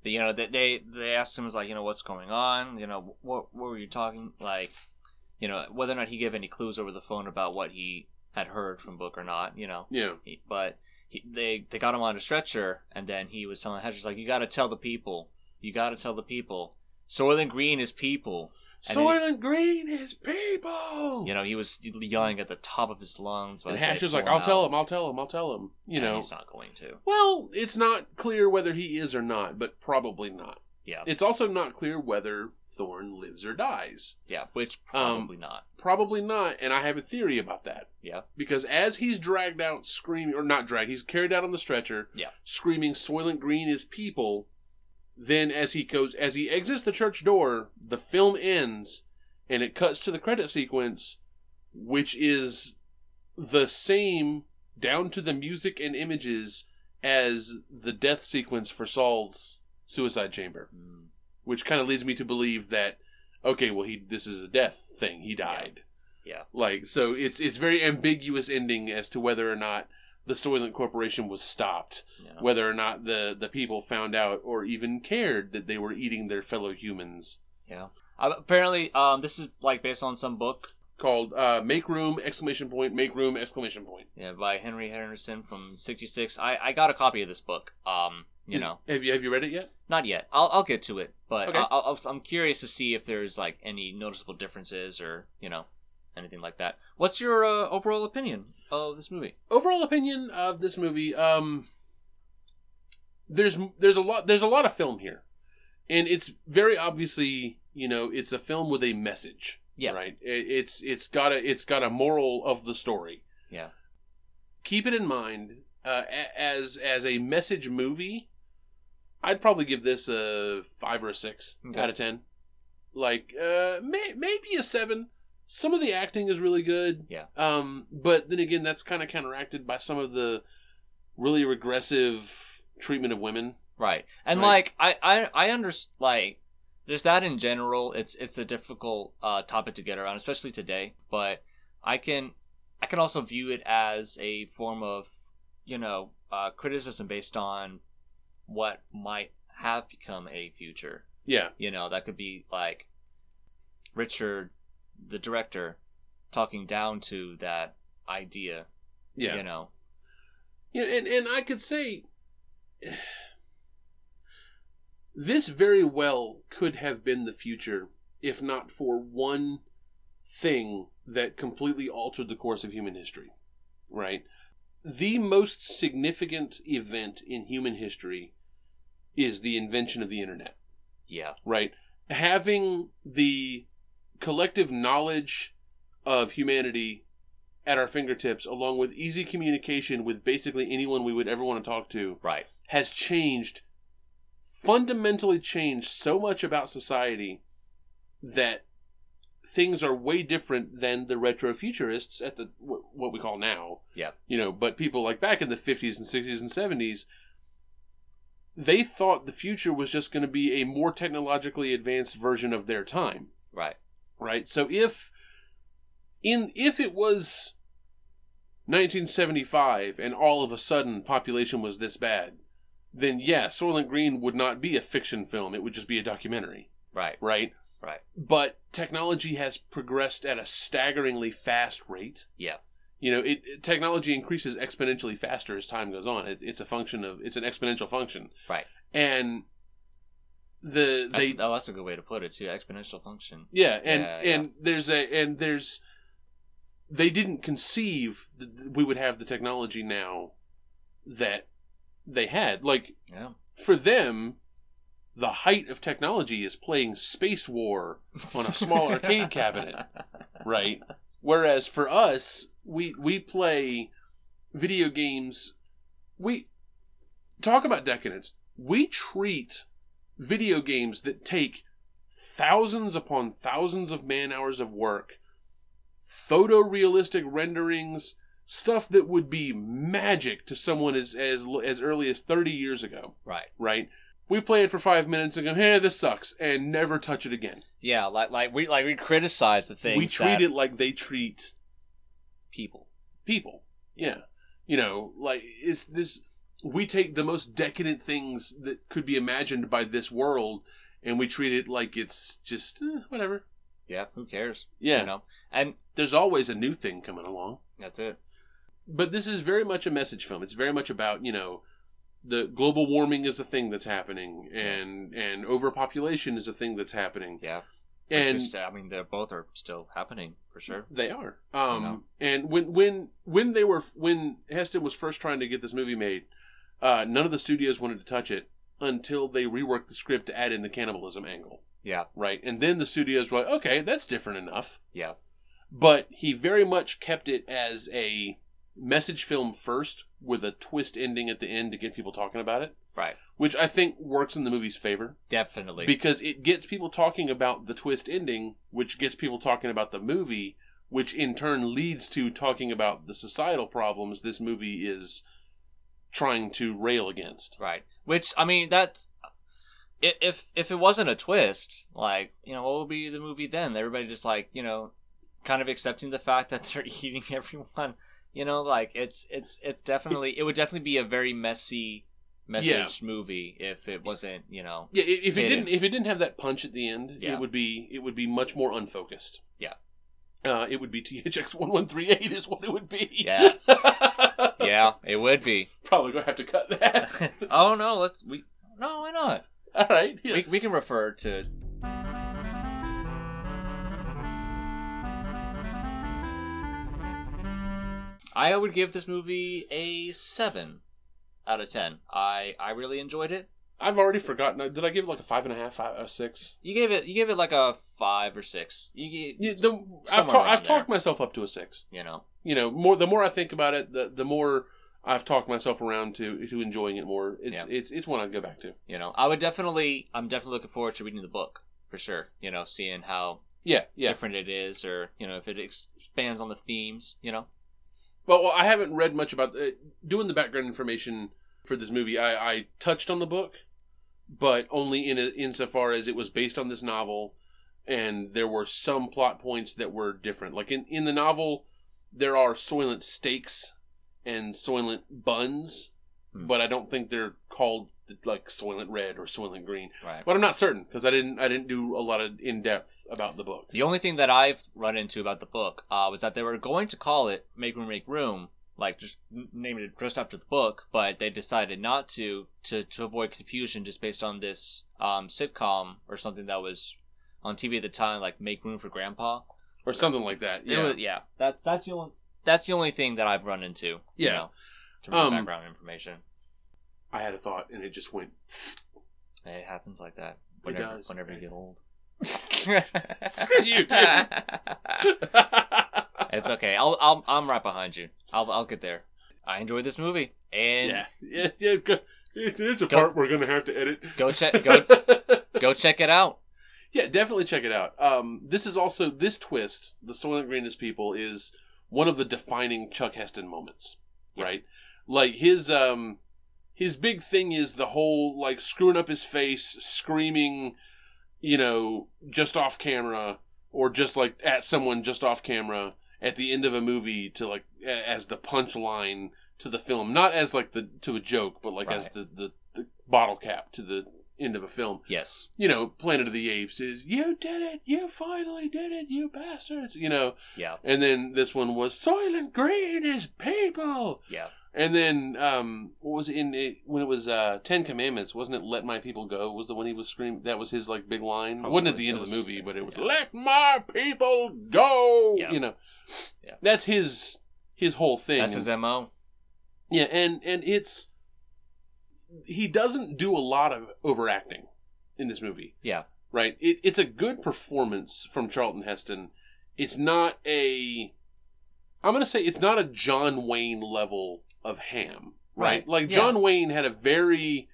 [SPEAKER 1] They asked him, what's going on? What were you talking, whether or not he gave any clues over the phone about what he had heard from Book or not,
[SPEAKER 2] Yeah.
[SPEAKER 1] But they got him on a stretcher, and then he was telling Hatcher, you got to tell the people. You got to tell the people. Soylent Green is people.
[SPEAKER 2] Soylent Green is people!
[SPEAKER 1] He was yelling at the top of his lungs.
[SPEAKER 2] And Hatcher's I'll tell him.
[SPEAKER 1] He's not going to.
[SPEAKER 2] Well, it's not clear whether he is or not, but probably not.
[SPEAKER 1] Yeah.
[SPEAKER 2] It's also not clear whether Thorne lives or dies.
[SPEAKER 1] Yeah, which probably not.
[SPEAKER 2] Probably not, and I have a theory about that.
[SPEAKER 1] Yeah.
[SPEAKER 2] Because as he's dragged out screaming, or not dragged, he's carried out on the stretcher, screaming Soylent Green is people. Then as he exits the church door, the film ends, and it cuts to the credit sequence, which is the same, down to the music and images, as the death sequence for Saul's suicide chamber. Mm. Which kind of leads me to believe that, okay, well, this is a death thing. He died.
[SPEAKER 1] Yeah.
[SPEAKER 2] So it's very ambiguous ending as to whether or not the Soylent Corporation was stopped, whether or not the people found out or even cared that they were eating their fellow humans.
[SPEAKER 1] Yeah. Apparently, this is based on some book
[SPEAKER 2] called Make Room! Make Room!
[SPEAKER 1] Yeah, by Henry Henderson from '66. I got a copy of this book. Have
[SPEAKER 2] you read it yet?
[SPEAKER 1] Not yet. I'll get to it, but
[SPEAKER 2] okay.
[SPEAKER 1] I'm curious to see if there's any noticeable differences or anything like that. What's your overall opinion of this movie?
[SPEAKER 2] Overall opinion of this movie, there's a lot of film here, and it's very obviously it's a film with a message.
[SPEAKER 1] Yeah.
[SPEAKER 2] Right. It's got a moral of the story.
[SPEAKER 1] Yeah. Keep
[SPEAKER 2] it in mind as a message movie. I'd probably give this a 5 or a 6 out of 10. Maybe a 7. Some of the acting is really good.
[SPEAKER 1] Yeah.
[SPEAKER 2] But then again, that's kind of counteracted by some of the really regressive treatment of women.
[SPEAKER 1] Right. And I understand, there's that in general. It's a difficult topic to get around, especially today. But I can also view it as a form of criticism based on what might have become a future.
[SPEAKER 2] Yeah.
[SPEAKER 1] That could be Richard, the director, talking down to that idea.
[SPEAKER 2] Yeah. Yeah, and I could say this very well could have been the future if not for one thing that completely altered the course of human history. Right? The most significant event in human history is the invention of the internet.
[SPEAKER 1] Yeah.
[SPEAKER 2] Right? Having the collective knowledge of humanity at our fingertips, along with easy communication with basically anyone we would ever want to talk to,
[SPEAKER 1] right,
[SPEAKER 2] has fundamentally changed so much about society that things are way different than the retrofuturists at the what we call now.
[SPEAKER 1] Yeah.
[SPEAKER 2] But people like back in the 50s and 60s and 70s, they thought the future was just going to be a more technologically advanced version of their time.
[SPEAKER 1] Right.
[SPEAKER 2] Right. So if it was 1975 and all of a sudden population was this bad, then yeah, Soylent Green would not be a fiction film. It would just be a documentary.
[SPEAKER 1] Right.
[SPEAKER 2] Right?
[SPEAKER 1] Right.
[SPEAKER 2] But technology has progressed at a staggeringly fast rate.
[SPEAKER 1] Yeah.
[SPEAKER 2] Technology increases exponentially faster as time goes on. It's an exponential function.
[SPEAKER 1] Right.
[SPEAKER 2] And
[SPEAKER 1] that's a good way to put it too. Exponential function.
[SPEAKER 2] Yeah, they didn't conceive that we would have the technology now that they had. Like, for them, the height of technology is playing Space War on a small arcade cabinet, right? Whereas for us, we play video games. We talk about decadence. We treat video games that take thousands upon thousands of man-hours of work, photorealistic renderings, stuff that would be magic to someone as early as 30 years ago.
[SPEAKER 1] Right.
[SPEAKER 2] Right? We play it for 5 minutes and go, hey, this sucks, and never touch it again.
[SPEAKER 1] Yeah, we criticize the things.
[SPEAKER 2] We treat it like they treat
[SPEAKER 1] people.
[SPEAKER 2] Yeah. It's this. We take the most decadent things that could be imagined by this world, and we treat it like it's just whatever.
[SPEAKER 1] Yeah, who cares?
[SPEAKER 2] Yeah.
[SPEAKER 1] And
[SPEAKER 2] there's always a new thing coming along.
[SPEAKER 1] That's it.
[SPEAKER 2] But this is very much a message film. It's very much about, the global warming is a thing that's happening, and overpopulation is a thing that's happening.
[SPEAKER 1] Yeah.
[SPEAKER 2] And
[SPEAKER 1] they both are still happening for sure.
[SPEAKER 2] They are. And when Heston was first trying to get this movie made, none of the studios wanted to touch it until they reworked the script to add in the cannibalism angle.
[SPEAKER 1] Yeah.
[SPEAKER 2] Right. And then the studios were like, okay, that's different enough.
[SPEAKER 1] Yeah.
[SPEAKER 2] But he very much kept it as a message film first, with a twist ending at the end to get people talking about it.
[SPEAKER 1] Right.
[SPEAKER 2] Which I think works in the movie's favor.
[SPEAKER 1] Definitely.
[SPEAKER 2] Because it gets people talking about the twist ending, which gets people talking about the movie, which in turn leads to talking about the societal problems this movie is trying to rail against.
[SPEAKER 1] Right. Which, that's... If it wasn't a twist, what would be the movie then? Everybody just kind of accepting the fact that they're eating everyone. It's definitely, it would definitely be a very messy message movie if it wasn't,
[SPEAKER 2] Yeah, if it didn't have that punch at the end, it would be much more unfocused.
[SPEAKER 1] Yeah.
[SPEAKER 2] It would be THX 1138 is what it would be.
[SPEAKER 1] Yeah. Yeah, it would be.
[SPEAKER 2] Probably gonna have to cut that.
[SPEAKER 1] Oh no, no, why not?
[SPEAKER 2] All right. Yeah.
[SPEAKER 1] We can refer to. I would give this movie a 7 out of 10. I really enjoyed it.
[SPEAKER 2] I've already forgotten. Did I give it like a 5.5, a 6?
[SPEAKER 1] You gave it like a 5 or 6.
[SPEAKER 2] I've talked myself up to a 6. The more I think about it, the more I've talked myself around to enjoying it more. It's one I'd go back to.
[SPEAKER 1] I'm definitely looking forward to reading the book for sure. Seeing how different it is, or if it expands on the themes.
[SPEAKER 2] Well, I haven't read much about doing the background information for this movie. I touched on the book, but only insofar as it was based on this novel, and there were some plot points that were different. Like in the novel, there are Soylent steaks and Soylent buns, but I don't think they're called like Soylent Red or Soylent Green.
[SPEAKER 1] Right.
[SPEAKER 2] But I'm not certain because I didn't do a lot of in depth about the book.
[SPEAKER 1] The only thing that I've run into about the book was that they were going to call it Make Room, like just name it just after the book, but they decided not to avoid confusion just based on this sitcom or something that was on TV at the time, like Make Room for Grandpa
[SPEAKER 2] or something like that. Yeah,
[SPEAKER 1] That's the only thing that I've run into.
[SPEAKER 2] Yeah,
[SPEAKER 1] to background information.
[SPEAKER 2] I had a thought and it just went.
[SPEAKER 1] It happens like that. Whenever you get old.
[SPEAKER 2] Screw you, dude.
[SPEAKER 1] It's okay. I'm right behind you. I'll get there. I enjoyed this movie, and
[SPEAKER 2] It's a part we're gonna have to edit.
[SPEAKER 1] Go check it out.
[SPEAKER 2] Yeah, definitely check it out. This is also, this twist, the Soylent Green is people, is one of the defining Chuck Heston moments, right? Like, his big thing is the whole, like, screwing up his face, screaming, you know, just off camera, or just, like, at someone just off camera at the end of a movie to, like, as the punchline to the film. Not as, like, to a joke, but, like, as the bottle cap to the end of a film.
[SPEAKER 1] Yes.
[SPEAKER 2] You know, Planet of the Apes is, you did it! You finally did it, you bastards! You know?
[SPEAKER 1] Yeah.
[SPEAKER 2] And then this one was, Soylent Green is people!
[SPEAKER 1] Yeah.
[SPEAKER 2] And then, what was it when it was Ten Commandments, wasn't it Let My People Go? Was the one he was screaming? That was his, like, big line? Probably. It wasn't at the end of the movie, but it was, Let my people go! Yeah. You know? Yeah. That's his whole thing.
[SPEAKER 1] That's his MO.
[SPEAKER 2] Yeah, and it's... He doesn't do a lot of overacting in this movie.
[SPEAKER 1] Yeah.
[SPEAKER 2] Right? It's a good performance from Charlton Heston. It's not a... I'm going to say it's not a John Wayne level of ham. Right? Like, John Wayne had a very...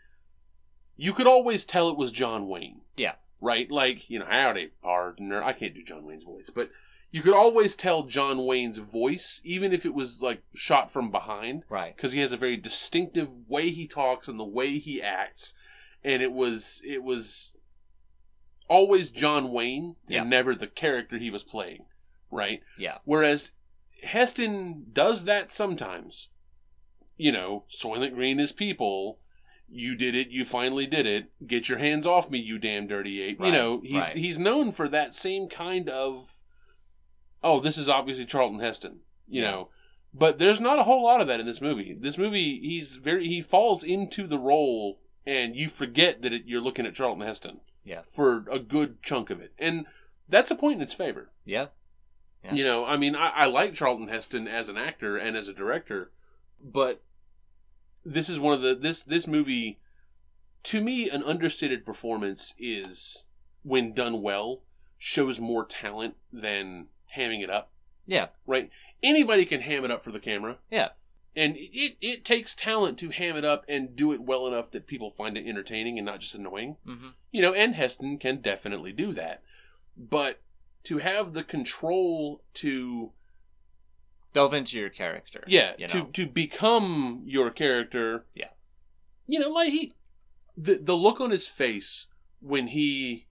[SPEAKER 2] You could always tell it was John Wayne.
[SPEAKER 1] Yeah.
[SPEAKER 2] Right? Like, you know, howdy, partner. I can't do John Wayne's voice, but... You could always tell John Wayne's voice, even if it was, like, shot from behind.
[SPEAKER 1] Right.
[SPEAKER 2] Because he has a very distinctive way he talks and the way he acts. And it was always John Wayne and never the character he was playing. Right?
[SPEAKER 1] Yeah.
[SPEAKER 2] Whereas Heston does that sometimes. You know, Soylent Green is people. You did it. You finally did it. Get your hands off me, you damn dirty ape. Right. You know, he's known for that same kind of... Oh, this is obviously Charlton Heston, you know. But there's not a whole lot of that in this movie. This movie, he falls into the role, and you forget that you're looking at Charlton Heston.
[SPEAKER 1] Yeah.
[SPEAKER 2] For a good chunk of it. And that's a point in its favor.
[SPEAKER 1] Yeah.
[SPEAKER 2] You know, I mean, I like Charlton Heston as an actor and as a director, but this is one of the... This movie, to me, an understated performance is, when done well, shows more talent than... hamming it up.
[SPEAKER 1] Yeah.
[SPEAKER 2] Right? Anybody can ham it up for the camera.
[SPEAKER 1] Yeah.
[SPEAKER 2] And it takes talent to ham it up and do it well enough that people find it entertaining and not just annoying. Mm-hmm. You know, and Heston can definitely do that. But to have the control to...
[SPEAKER 1] delve into your character.
[SPEAKER 2] Yeah, you know? to become your character.
[SPEAKER 1] Yeah.
[SPEAKER 2] You know, like the look on his face when he...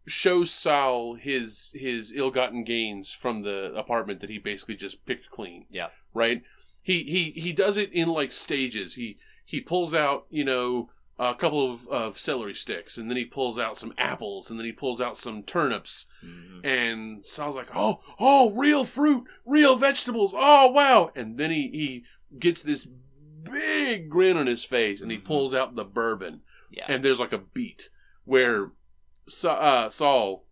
[SPEAKER 2] shows Sal his ill-gotten gains from the apartment that he basically just picked clean.
[SPEAKER 1] Yeah.
[SPEAKER 2] Right? He does it in, like, stages. He pulls out, you know, a couple of celery sticks, and then he pulls out some apples, and then he pulls out some turnips. Mm-hmm. And Sal's like, oh, real fruit, real vegetables, oh, wow. And then he gets this big grin on his face, and he pulls out the bourbon. Yeah. And there's, like, a beat where... Saul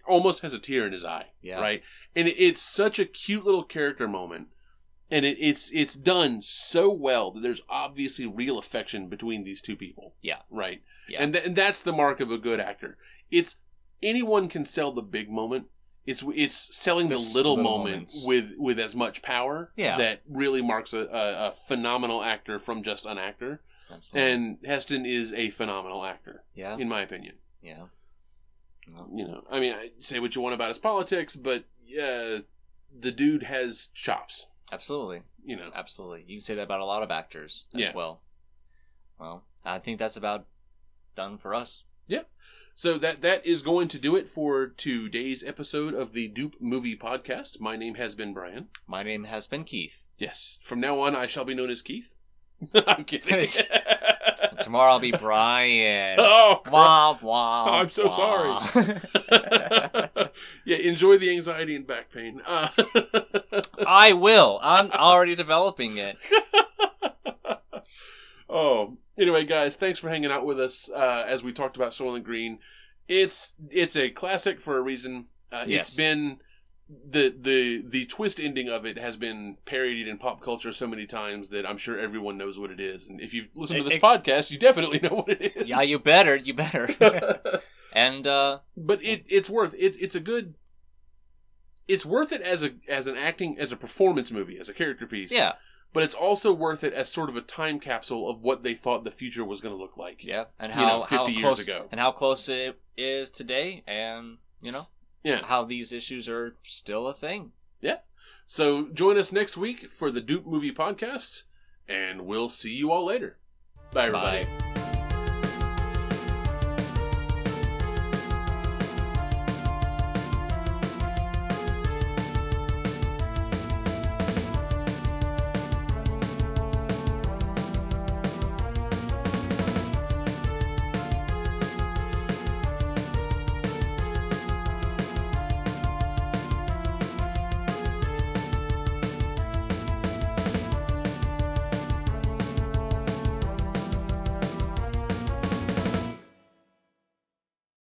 [SPEAKER 2] almost has a tear in his eye, right? And it's such a cute little character moment, and it's done so well that there's obviously real affection between these two people.
[SPEAKER 1] Yeah,
[SPEAKER 2] right. Yeah, and that's the mark of a good actor. It's anyone can sell the big moment. It's selling the little moments with as much power. Yeah, that really marks a phenomenal actor from just an actor. Absolutely. And Heston is a phenomenal actor. Yeah, in my opinion.
[SPEAKER 1] Yeah.
[SPEAKER 2] Well, you know, I mean, say what you want about his politics, but the dude has chops.
[SPEAKER 1] Absolutely.
[SPEAKER 2] You know.
[SPEAKER 1] Absolutely. You can say that about a lot of actors as well. Well, I think that's about done for us.
[SPEAKER 2] Yep. So that is going to do it for today's episode of the Doop Movie Podcast. My name has been Brian.
[SPEAKER 1] My name has been Keith.
[SPEAKER 2] Yes. From now on, I shall be known as Keith. I'm kidding.
[SPEAKER 1] Tomorrow I'll be Brian.
[SPEAKER 2] Oh,
[SPEAKER 1] wah, wah,
[SPEAKER 2] I'm so sorry. Yeah, enjoy the anxiety and back pain.
[SPEAKER 1] I will. I'm already developing it.
[SPEAKER 2] Oh, anyway, guys, thanks for hanging out with us as we talked about Soylent Green. It's a classic for a reason. Yes. It's been... The twist ending of it has been parodied in pop culture so many times that I'm sure everyone knows what it is. And if you've listened to this podcast, you definitely know what it is.
[SPEAKER 1] Yeah, you better. And
[SPEAKER 2] but it's worth it. It's worth it as a performance movie, as a character piece.
[SPEAKER 1] Yeah.
[SPEAKER 2] but it's also worth it as sort of a time capsule of what they thought the future was going to look like.
[SPEAKER 1] Yeah, and
[SPEAKER 2] 50 years ago.
[SPEAKER 1] And how close it is today, and, how these issues are still a thing.
[SPEAKER 2] Yeah. So join us next week for the Doop Movie Podcast, and we'll see you all later. Bye, everybody.
[SPEAKER 1] Bye.